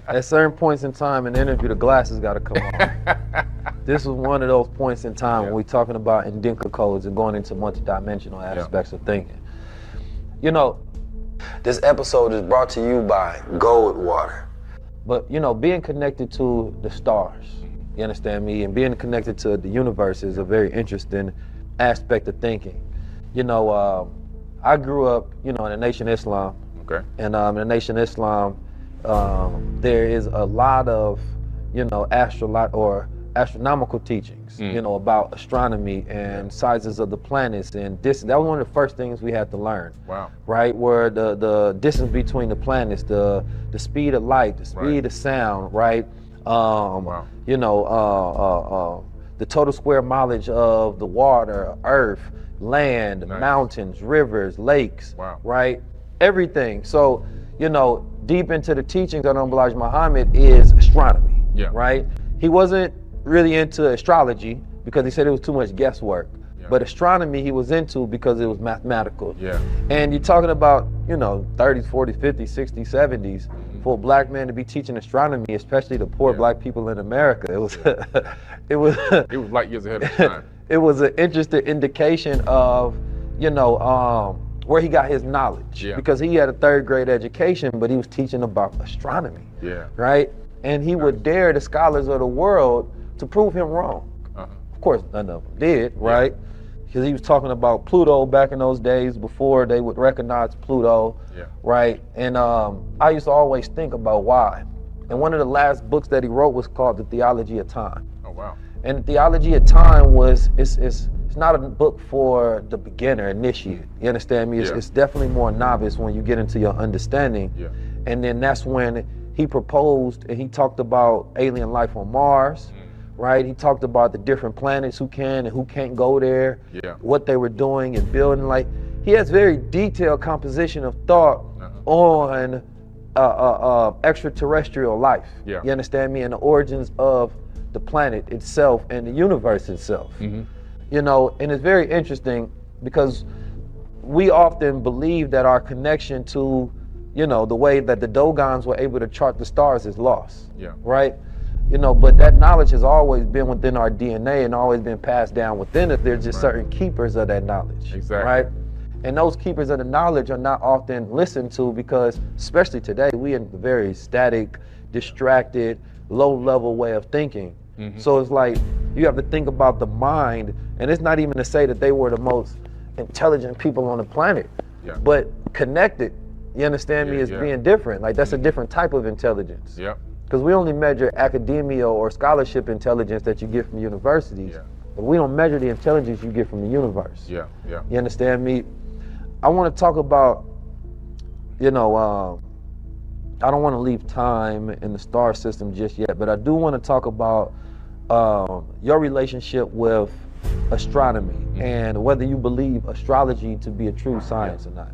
At certain points in time in the interview, the glasses got to come on. This was one of those points in time when we're talking about Adinkra codes and going into multidimensional aspects of thinking. You know, this episode is brought to you by Gold Water. But, you know, being connected to the stars, you understand me, and being connected to the universe is a very interesting aspect of thinking. You know, I grew up, you know, in the Nation of Islam. Okay. And in the Nation of Islam, there is a lot of, you know, astronomical teachings, you know, about astronomy and sizes of the planets and distance. That was one of the first things we had to learn. Wow. Right, where the distance between the planets, the speed of light, the speed of sound, right? Wow. You know, the total square mileage of the water, earth, land, mountains, rivers, lakes, right? Everything. So, you know, deep into the teachings of Elijah Muhammad is astronomy, right? He wasn't really into astrology because he said it was too much guesswork. But astronomy he was into because it was mathematical. And you're talking about, you know, 30s, 40s, 50s, 60s, 70s, for a black man to be teaching astronomy, especially the poor black people in America. It was, it was light years ahead of time. It was an interesting indication of, you know, where he got his knowledge. Because he had a third grade education, but he was teaching about astronomy. Right? And he would dare the scholars of the world to prove him wrong. Of course, none of them did, right? Because he was talking about Pluto back in those days before they would recognize Pluto, right? And I used to always think about why. And one of the last books that he wrote was called The Theology of Time. Oh, wow. And The Theology of Time was, it's not a book for the beginner, initiate. You understand me? It's definitely more novice when you get into your understanding. And then that's when he proposed and he talked about alien life on Mars. Right, he talked about the different planets, who can and who can't go there, what they were doing and building. Like, he has very detailed composition of thought on extraterrestrial life. You understand me? And the origins of the planet itself and the universe itself. You know, and it's very interesting because we often believe that our connection to, you know, the way that the Dogons were able to chart the stars is lost. Right? You know, but that knowledge has always been within our DNA and always been passed down within us. There's just certain keepers of that knowledge. Right? And those keepers of the knowledge are not often listened to because, especially today, we in a very static, distracted, low-level way of thinking. So it's like, you have to think about the mind, and it's not even to say that they were the most intelligent people on the planet, but connected, you understand me, is being different. Like, that's a different type of intelligence. Because we only measure academia or scholarship intelligence that you get from universities, but we don't measure the intelligence you get from the universe. You understand me? I want to talk about, you know, I don't want to leave time in the star system just yet, but I do want to talk about your relationship with astronomy and whether you believe astrology to be a true science or not.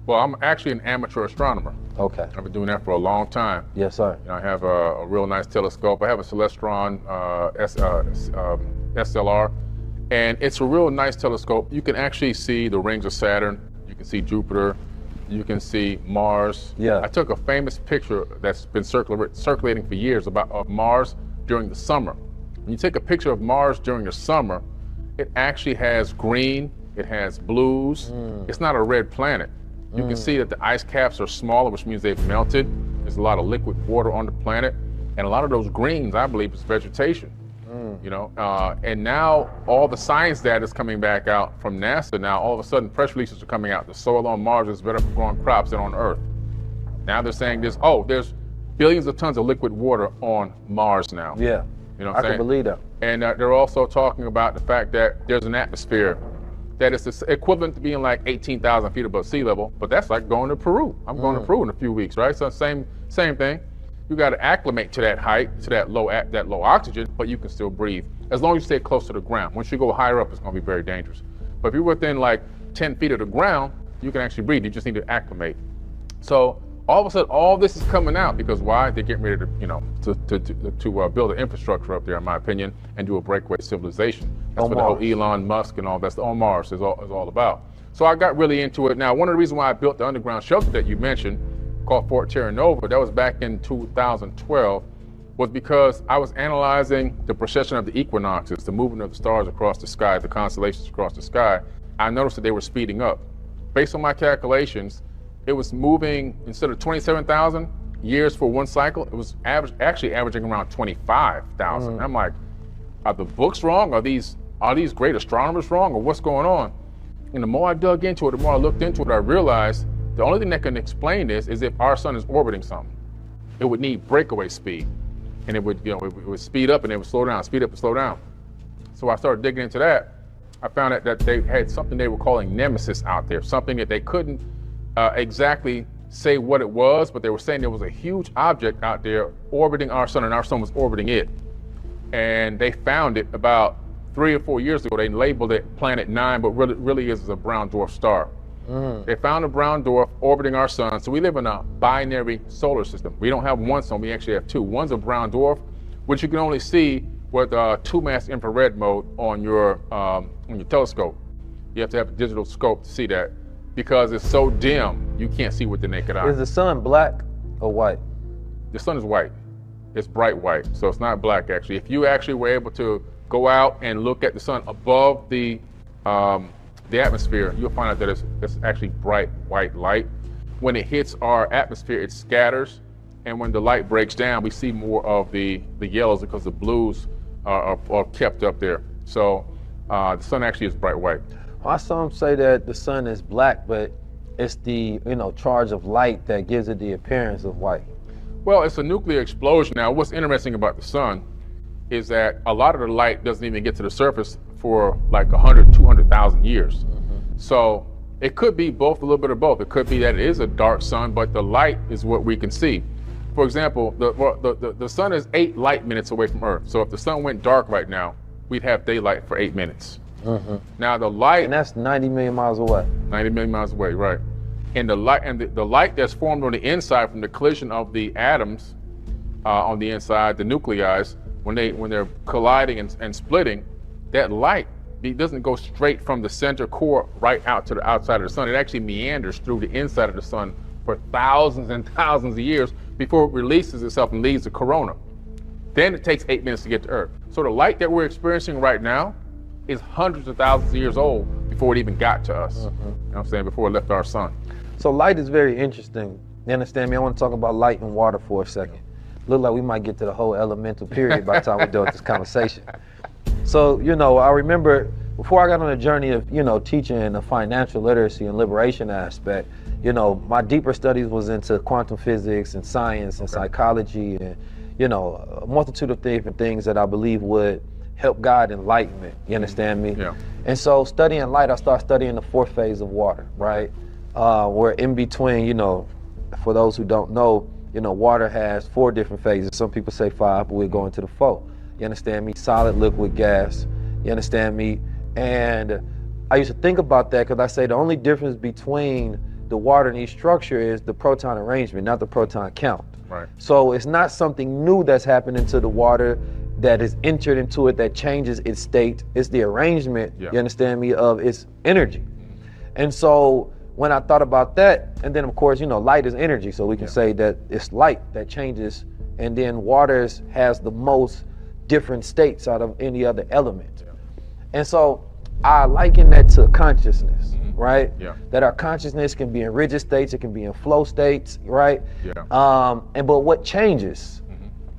Well, I'm actually an amateur astronomer. Okay. I've been doing that for a long time. Yes, sir. You know, I have a real nice telescope. I have a Celestron SLR, and it's a real nice telescope. You can actually see the rings of Saturn. You can see Jupiter. You can see Mars. I took a famous picture that's been circulating for years of Mars during the summer. When you take a picture of Mars during the summer, it actually has green, it has blues. It's not a red planet. You can see that the ice caps are smaller, which means they've melted. There's a lot of liquid water on the planet. And a lot of those greens, I believe, is vegetation. you know. And now all the science data is coming back out from NASA. Now all of a sudden press releases are coming out. The soil on Mars is better for growing crops than on Earth. Now they're saying there's billions of tons of liquid water on Mars now. Yeah, you know what I'm I saying? can believe that. And they're also talking about the fact that there's an atmosphere that is the equivalent to being like 18,000 feet above sea level, but that's like going to Peru. I'm going to Peru in a few weeks, right? So same thing. You got to acclimate to that height, to that low oxygen, but you can still breathe as long as you stay close to the ground. Once you go higher up, it's going to be very dangerous. But if you're within like 10 feet of the ground, you can actually breathe. You just need to acclimate. So all of a sudden, all this is coming out because why? They're getting ready to, you know, to build an infrastructure up there, in my opinion, and do a breakaway civilization. That's what the whole Elon Musk and all that's on Mars is all about. So I got really into it. Now, one of the reasons why I built the underground shelter that you mentioned, called Fort Terra Nova, that was back in 2012, was because I was analyzing the precession of the equinoxes, the movement of the stars across the sky, the constellations across the sky. I noticed that they were speeding up. Based on my calculations, it was moving, instead of 27,000 years for one cycle, it was actually averaging around 25,000. I'm like, are the books wrong? Are these great astronomers wrong, or what's going on? And the more I dug into it, the more I looked into it, I realized the only thing that can explain this is if our sun is orbiting something. It would need breakaway speed, and it would, you know, it would speed up and it would slow down, speed up and slow down. So I started digging into that. I found out that they had something they were calling nemesis out there, something that they couldn't exactly say what it was, but they were saying there was a huge object out there orbiting our sun, and our sun was orbiting it. And they found it about 3 or 4 years ago. They labeled it Planet 9, but really is a brown dwarf star. They found a brown dwarf orbiting our sun. So we live in a binary solar system. We don't have one sun, we actually have two. One's a brown dwarf, which you can only see with 2-mass infrared mode on your telescope. You have to have a digital scope to see that, because it's so dim, you can't see with the naked eye. Is the sun black or white? The sun is white. It's bright white, so it's not black actually. If you actually were able to go out and look at the sun above the atmosphere, you'll find out that it's actually bright white light. When it hits our atmosphere, it scatters, and when the light breaks down, we see more of the yellows because the blues are kept up there. So the sun actually is bright white. Well, some say that the sun is black, but it's the charge of light that gives it the appearance of white. Well, it's a nuclear explosion. Now, what's interesting about the sun is that a lot of the light doesn't even get to the surface for like 100, 200,000 years. So it could be both, a little bit of both. It could be that it is a dark sun, but the light is what we can see. For example, the sun is 8 light minutes away from Earth. So if the sun went dark right now, we'd have daylight for 8 minutes. Now the light, and that's 90 million miles away. 90 million miles away, right? And the light that's formed on the inside from the collision of the atoms on the inside, the nuclei, when they're colliding and splitting, that light doesn't go straight from the center core right out to the outside of the sun. It actually meanders through the inside of the sun for thousands and thousands of years before it releases itself and leaves the corona. Then it takes 8 minutes to get to Earth. So the light that we're experiencing right now is hundreds of thousands of years old before it even got to us. You know what I'm saying? Before it left our sun. So light is very interesting. You understand me? I want to talk about light and water for a second. Look like we might get to the whole elemental period by the time we're done with this conversation. So, I remember before I got on the journey of, teaching the financial literacy and liberation aspect, my deeper studies was into quantum physics and science and psychology and, a multitude of different things that I believe would help guide enlightenment. You understand me? Yeah. And so studying light, I started studying the 4th phase of water, right? Where in between, for those who don't know, water has 4 different phases. Some people say 5, but we're going to the 4. You understand me? Solid, liquid, gas. You understand me? And I used to think about that because I say the only difference between the water and each structure is the proton arrangement, not the proton count. Right. So it's not something new that's happening to the water that is entered into it that changes its state. It's the arrangement, you understand me, of its energy. And so when I thought about that, and then of course, light is energy, so we can say that it's light that changes, and then water has the most different states out of any other element. And so I liken that to consciousness, right? That our consciousness can be in rigid states, it can be in flow states, right? But what changes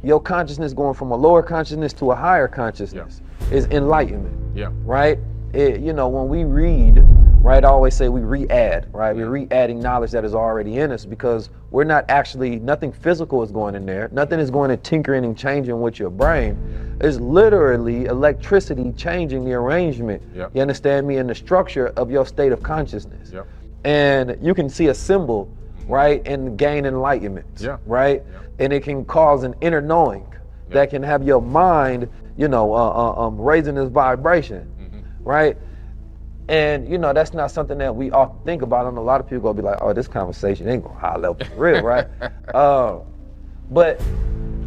your consciousness going from a lower consciousness to a higher consciousness is enlightenment. Yeah. Right? You know, when we read, right, I always say we re-add, right? We're re-adding knowledge that is already in us because we're not actually, nothing physical is going in there. Nothing is going to tinkering and changing with your brain. It's literally electricity changing the arrangement, you understand me, and the structure of your state of consciousness. And you can see a symbol, right, and gain enlightenment, right? And it can cause an inner knowing that can have your mind, you know, raising this vibration, right? And you know, that's not something that we often think about. And a lot of people gonna be like, oh, this conversation ain't gonna high level for real, right? But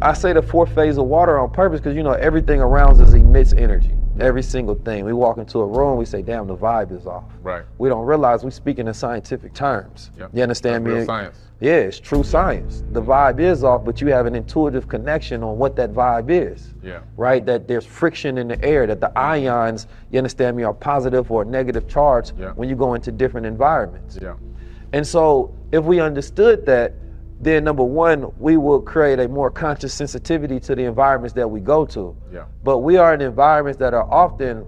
I say the fourth phase of water on purpose because, you know, everything around us emits energy. Every single thing. We walk into a room, we say, damn, the vibe is off. Right. We don't realize we speaking in scientific terms. You understand me? Real science. Yeah, it's true science. The vibe is off, but you have an intuitive connection on what that vibe is. Right? That there's friction in the air, that the ions, you understand me, are positive or negative charge when you go into different environments. And so if we understood that, then number one, we will create a more conscious sensitivity to the environments that we go to. But we are in environments that are often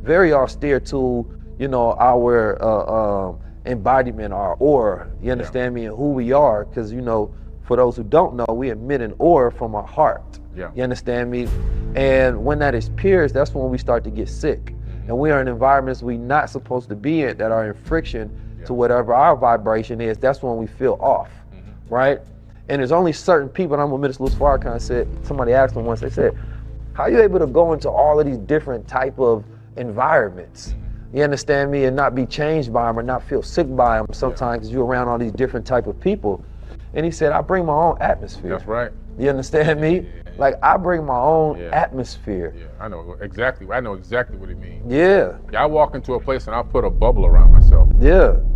very austere to, you know, our embodiment, our aura, you understand me, and who we are, because, you know, for those who don't know, we emit an aura from our heart. You understand me? And when that is pierced, that's when we start to get sick. And we are in environments we're not supposed to be in that are in friction to whatever our vibration is. That's when we feel off. Right? And there's only certain people, and I'm a meticulous Farrakhan said, somebody asked him once, they said, how are you able to go into all of these different type of environments? You understand me? And not be changed by them or not feel sick by them sometimes because you're around all these different type of people. And he said, I bring my own atmosphere. That's right. You understand me? Like, I bring my own atmosphere. I know exactly what he means. I walk into a place and I put a bubble around myself.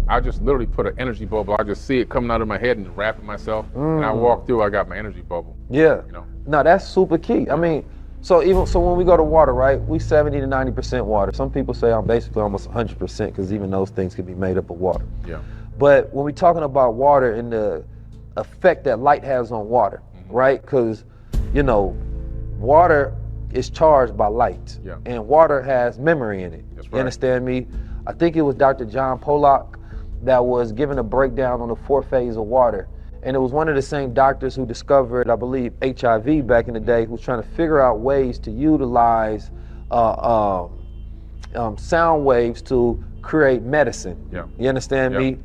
I just literally put an energy bubble. I just see it coming out of my head and wrapping myself. And I walk through, I got my energy bubble. You know? No, that's super key. I mean, so when we go to water, right, we 70 to 90% water. Some people say I'm basically almost 100% because even those things can be made up of water. But when we're talking about water and the effect that light has on water, right? Because, you know, water is charged by light, and water has memory in it. You understand me? I think it was Dr. John Pollock that was giving a breakdown on the fourth phase of water. And it was one of the same doctors who discovered, I believe, HIV back in the day, who was trying to figure out ways to utilize sound waves to create medicine. You understand me?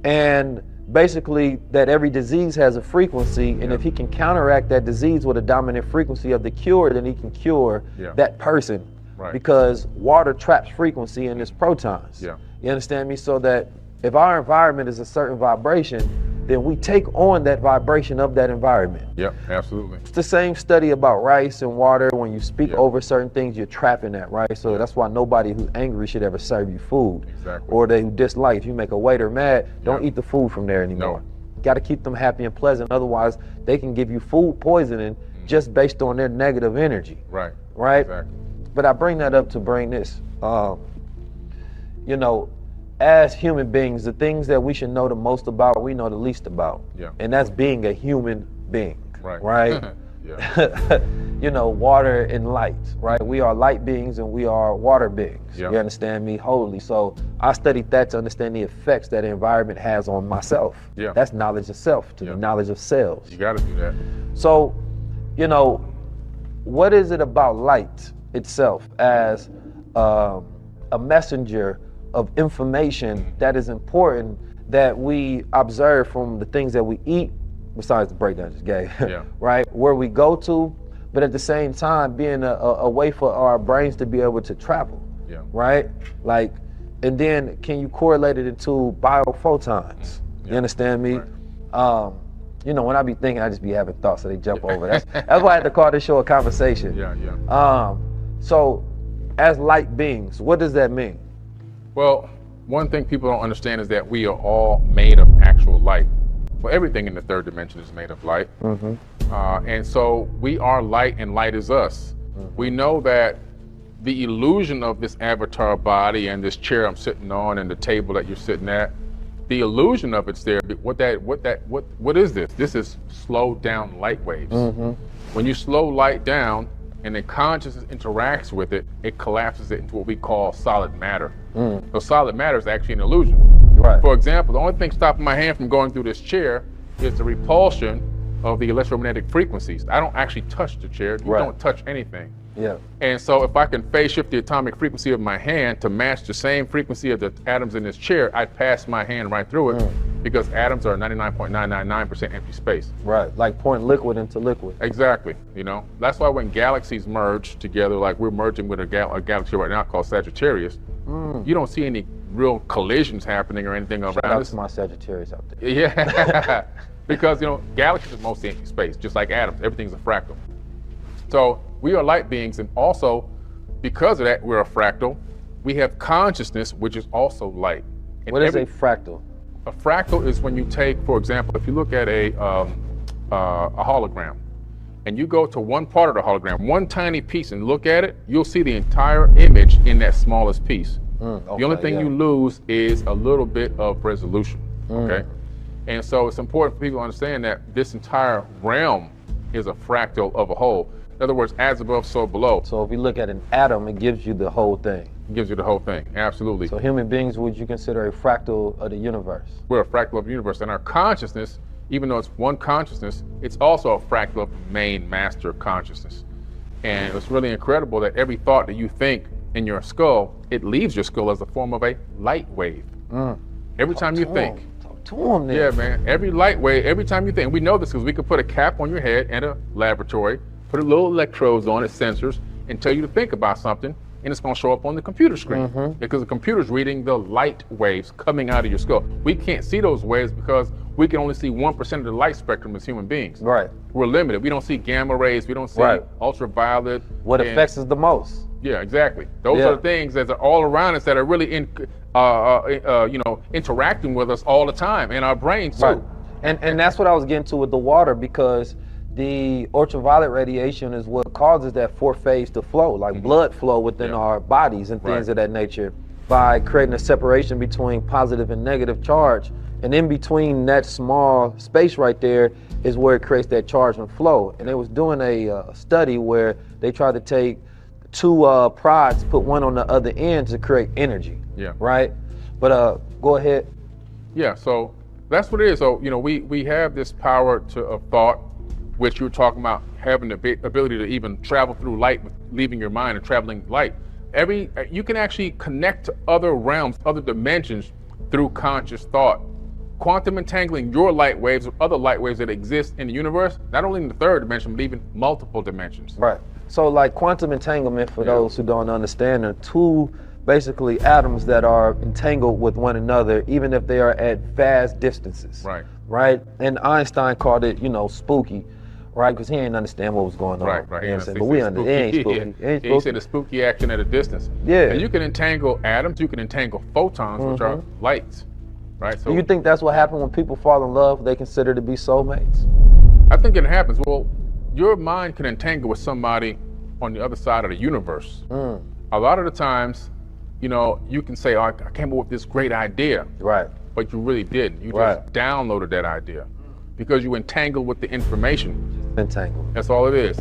And basically that every disease has a frequency, and if he can counteract that disease with a dominant frequency of the cure, then he can cure that person. Because water traps frequency in its protons. You understand me? So that if our environment is a certain vibration, then we take on that vibration of that environment. Absolutely. It's the same study about rice and water. When you speak over certain things, you're trapping that, right? So that's why nobody who's angry should ever serve you food. Or they who dislike. If you make a waiter mad, don't eat the food from there anymore. Got to keep them happy and pleasant. Otherwise, they can give you food poisoning just based on their negative energy. Right? Exactly. But I bring that up to bring this. You know, as human beings, the things that we should know the most about, we know the least about. And that's being a human being. Right? You know, water and light, right? We are light beings and we are water beings. You understand me? Wholly. So I studied that to understand the effects that the environment has on myself. That's knowledge of self, to the knowledge of cells. You got to do that. So, you know, what is it about light itself as a messenger of information that is important that we observe from the things that we eat, besides the breakdown I just gave, right? Where we go to, but at the same time being a way for our brains to be able to travel, right? Like, and then can you correlate it into biophotons? You understand me? You know, when I be thinking, I just be having thoughts, so they jump over. That's why I had to call this show a conversation. So, as light beings, what does that mean? Well, one thing people don't understand is that we are all made of actual light. Well, everything in the third dimension is made of light. And so we are light and light is us. We know that the illusion of this avatar body and this chair I'm sitting on and the table that you're sitting at, the illusion of it's there. What is this? This is slowed down light waves. When you slow light down and then consciousness interacts with it, it collapses it into what we call solid matter. So solid matter is actually an illusion. Right. For example, the only thing stopping my hand from going through this chair is the repulsion of the electromagnetic frequencies. I don't actually touch the chair. You don't touch anything. Yeah. And so if I can phase shift the atomic frequency of my hand to match the same frequency of the atoms in this chair, I'd pass my hand right through it because atoms are 99.999% empty space. Right, like pouring liquid into liquid. Exactly, you know. That's why when galaxies merge together, like we're merging with a galaxy right now called Sagittarius, you don't see any real collisions happening or anything around us. Shout out to my Sagittarius out there. Yeah, because, you know, galaxies are mostly empty space, just like atoms. Everything's a fractal. So we are light beings, and also because of that, we're a fractal. We have consciousness, which is also light. And what is a fractal? A fractal is when you take, for example, if you look at a hologram, and you go to one part of the hologram, one tiny piece, and look at it, you'll see the entire image in that smallest piece. Okay, the only thing you lose is a little bit of resolution, okay? And so it's important for people to understand that this entire realm is a fractal of a whole. In other words, as above, so below. So if you look at an atom, it gives you the whole thing. It gives you the whole thing, absolutely. So human beings, would you consider a fractal of the universe? We're a fractal of the universe, and our consciousness, even though it's one consciousness, it's also a fractal of the main master consciousness. And it's really incredible that every thought that you think in your skull, it leaves your skull as a form of a light wave. Every time you think. Talk to him then. Yeah, man. Every light wave, every time you think. And we know this because we could put a cap on your head in a laboratory, put a little electrodes on it, sensors, and tell you to think about something, and it's going to show up on the computer screen because the computer's reading the light waves coming out of your skull. We can't see those waves because we can only see 1% of the light spectrum as human beings. Right. We're limited. We don't see gamma rays. We don't see ultraviolet. What affects us the most? Yeah, exactly. Those are the things that are all around us that are really interacting with us all the time, and our brains too. Right. And that's what I was getting to with the water, because the ultraviolet radiation is what causes that fourth phase to flow, like blood flow within our bodies and things of that nature, by creating a separation between positive and negative charge. And in between that small space right there is where it creates that charge and flow. And they was doing a study where they tried to take two prods, put one on the other end to create energy. Yeah. Right? But go ahead. Yeah, so that's what it is. So, you know, we have this power of thought, which you were talking about, having the ability to even travel through light, leaving your mind and traveling light. You can actually connect to other realms, other dimensions through conscious thought. Quantum entangling your light waves with other light waves that exist in the universe, not only in the third dimension, but even multiple dimensions. Right. So like quantum entanglement, for those who don't understand, are two basically atoms that are entangled with one another, even if they are at vast distances. Right. Right. And Einstein called it, spooky. Right, because he didn't understand what was going on. Right. You know what I'm saying? But we understand. It ain't spooky. He said a spooky action at a distance. Yeah. And you can entangle atoms, you can entangle photons, which are lights. Right. So do you think that's what happened when people fall in love? They consider to be soulmates? I think it happens. Well, your mind can entangle with somebody on the other side of the universe. A lot of the times, you can say, oh, I came up with this great idea. Right. But you really didn't. You just downloaded that idea because you entangled with the information. Entangled. That's all it is.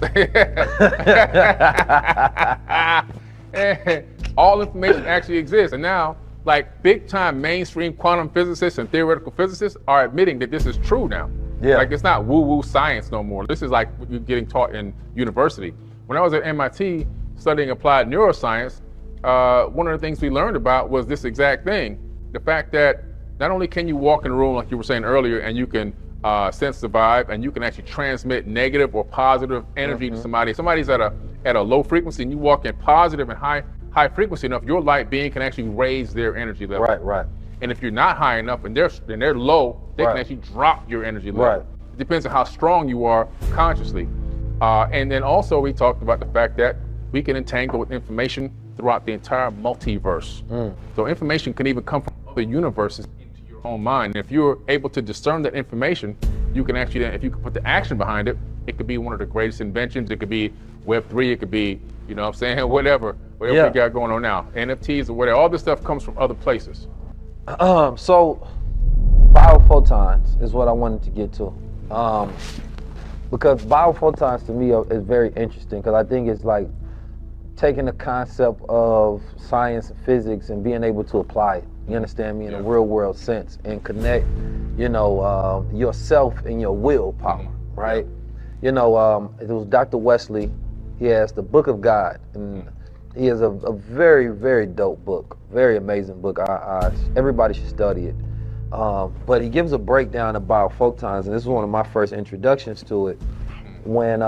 All information actually exists. And now, like big time mainstream quantum physicists and theoretical physicists are admitting that this is true now. Yeah. Like it's not woo-woo science no more. This is like what you're getting taught in university. When I was at MIT studying applied neuroscience, one of the things we learned about was this exact thing. The fact that not only can you walk in a room, like you were saying earlier, and you can sense the vibe, and you can actually transmit negative or positive energy to somebody. Somebody's at a low frequency, and you walk in positive and high frequency enough, your light being can actually raise their energy level. Right. And if you're not high enough and they're low, they can actually drop your energy level. Right. It depends on how strong you are consciously. And then also we talked about the fact that we can entangle with information throughout the entire multiverse. So information can even come from other universes into your own mind. And if you're able to discern that information, you can actually, if you can put the action behind it, it could be one of the greatest inventions. It could be Web3, it could be, whatever we got going on now. NFTs or whatever, all this stuff comes from other places. So biophotons is what I wanted to get to. Because biophotons to me is very interesting, because I think it's like taking the concept of science and physics and being able to apply it, you understand me, in a real world sense, and connect, you know, yourself and your willpower, right? You know, it was Dr. Wesley. He has the Book of God, and he has a very, very dope book, very amazing book. Everybody should study it. But he gives a breakdown of biophotons, and this is one of my first introductions to it, when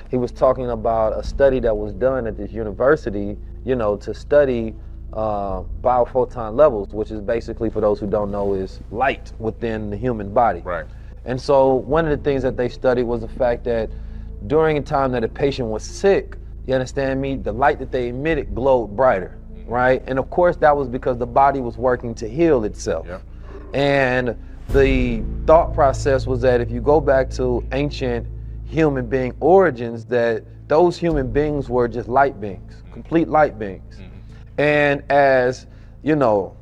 he was talking about a study that was done at this university, you know, to study biophoton levels, which is basically, for those who don't know, is light within the human body. Right. And so one of the things that they studied was the fact that during a time that a patient was sick, you understand me, the light that they emitted glowed brighter, right? And of course that was because the body was working to heal itself. Yep. And the thought process was that if you go back to ancient human being origins, that those human beings were just light beings, complete light beings. And as, you know,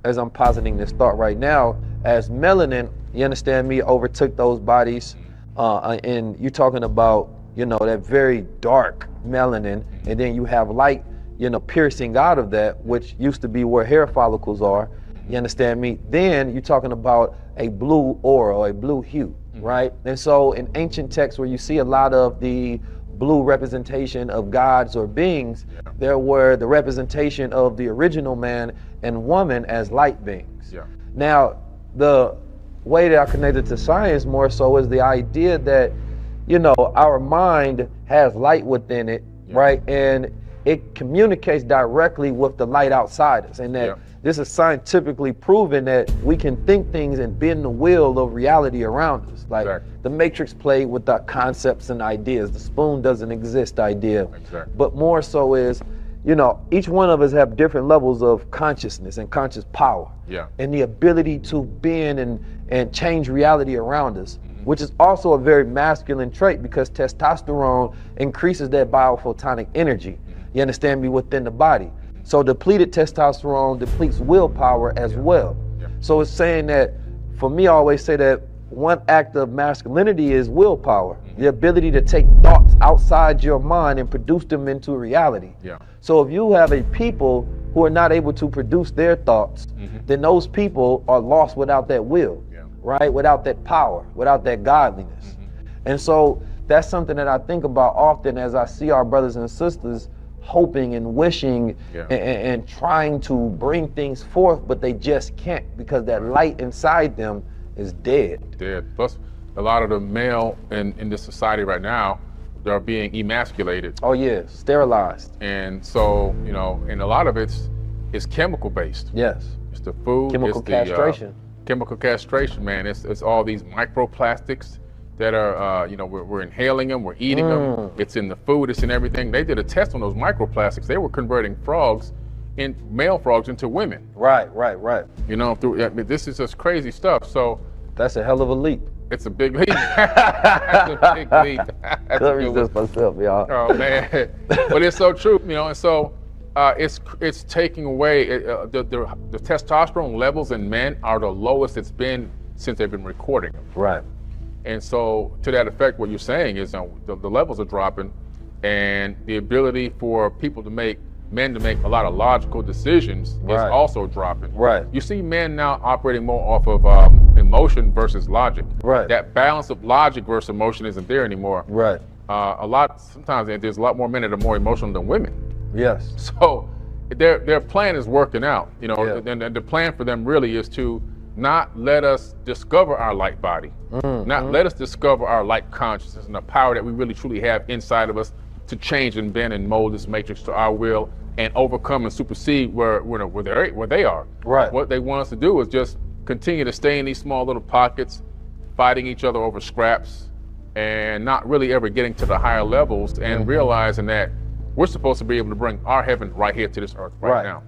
as I'm positing this thought right now, as melanin, you understand me, overtook those bodies, and you're talking about, you know, that very dark melanin, and then you have light, you know, piercing out of that, which used to be where hair follicles are, you understand me? Then you're talking about a blue aura, or a blue hue, right? And so in ancient texts where you see a lot of the blue representation of gods or beings, there were the representation of the original man and woman as light beings. Now, the way that I connected to science more so is the idea that, you know, our mind has light within it, right? And it communicates directly with the light outside us, and that this is scientifically proven that we can think things and bend the wheel of reality around us. Like the Matrix played with the concepts and ideas. The spoon doesn't exist idea. But more so is, you know, each one of us have different levels of consciousness and conscious power. And the ability to bend and change reality around us, which is also a very masculine trait, because testosterone increases that biophotonic energy, you understand me, within the body. So depleted testosterone depletes willpower as well. So it's saying that, for me, I always say that one act of masculinity is willpower, the ability to take thoughts outside your mind and produce them into reality. So if you have a people who are not able to produce their thoughts, then those people are lost without that will, right? Without that power, without that godliness. And so that's something that I think about often as I see our brothers and sisters hoping and wishing and trying to bring things forth, but they just can't, because that light inside them is dead. Plus, a lot of the male in this society right now, they're being emasculated. Oh yeah, sterilized. And so, you know, and a lot of it's chemical based. Yes. It's the food. Chemical castration. Chemical castration, man. It's all these microplastics that are, you know, we're inhaling them, we're eating them. It's in the food, it's in everything. They did a test on those microplastics. They were converting male frogs into women. Right. You know, this is just crazy stuff. So that's a hell of a leap. It's a big leap. That's a big leap. Couldn't resist myself, y'all. Oh man, but it's so true, you know. And so it's taking away the testosterone levels in men are the lowest it's been since they've been recording them. Right. And so, to that effect, what you're saying is the levels are dropping, and the ability for men to make a lot of logical decisions is also dropping. Right. You see men now operating more off of emotion versus logic. Right. That balance of logic versus emotion isn't there anymore. Right. Sometimes there's a lot more men that are more emotional than women. Yes. So their plan is working out, you know, and the plan for them really is to not let us discover our light body, let us discover our light consciousness and the power that we really truly have inside of us to change and bend and mold this matrix to our will and overcome and supersede where they are. Right. What they want us to do is just continue to stay in these small little pockets, fighting each other over scraps, and not really ever getting to the higher levels and realizing that we're supposed to be able to bring our heaven right here to this earth right now.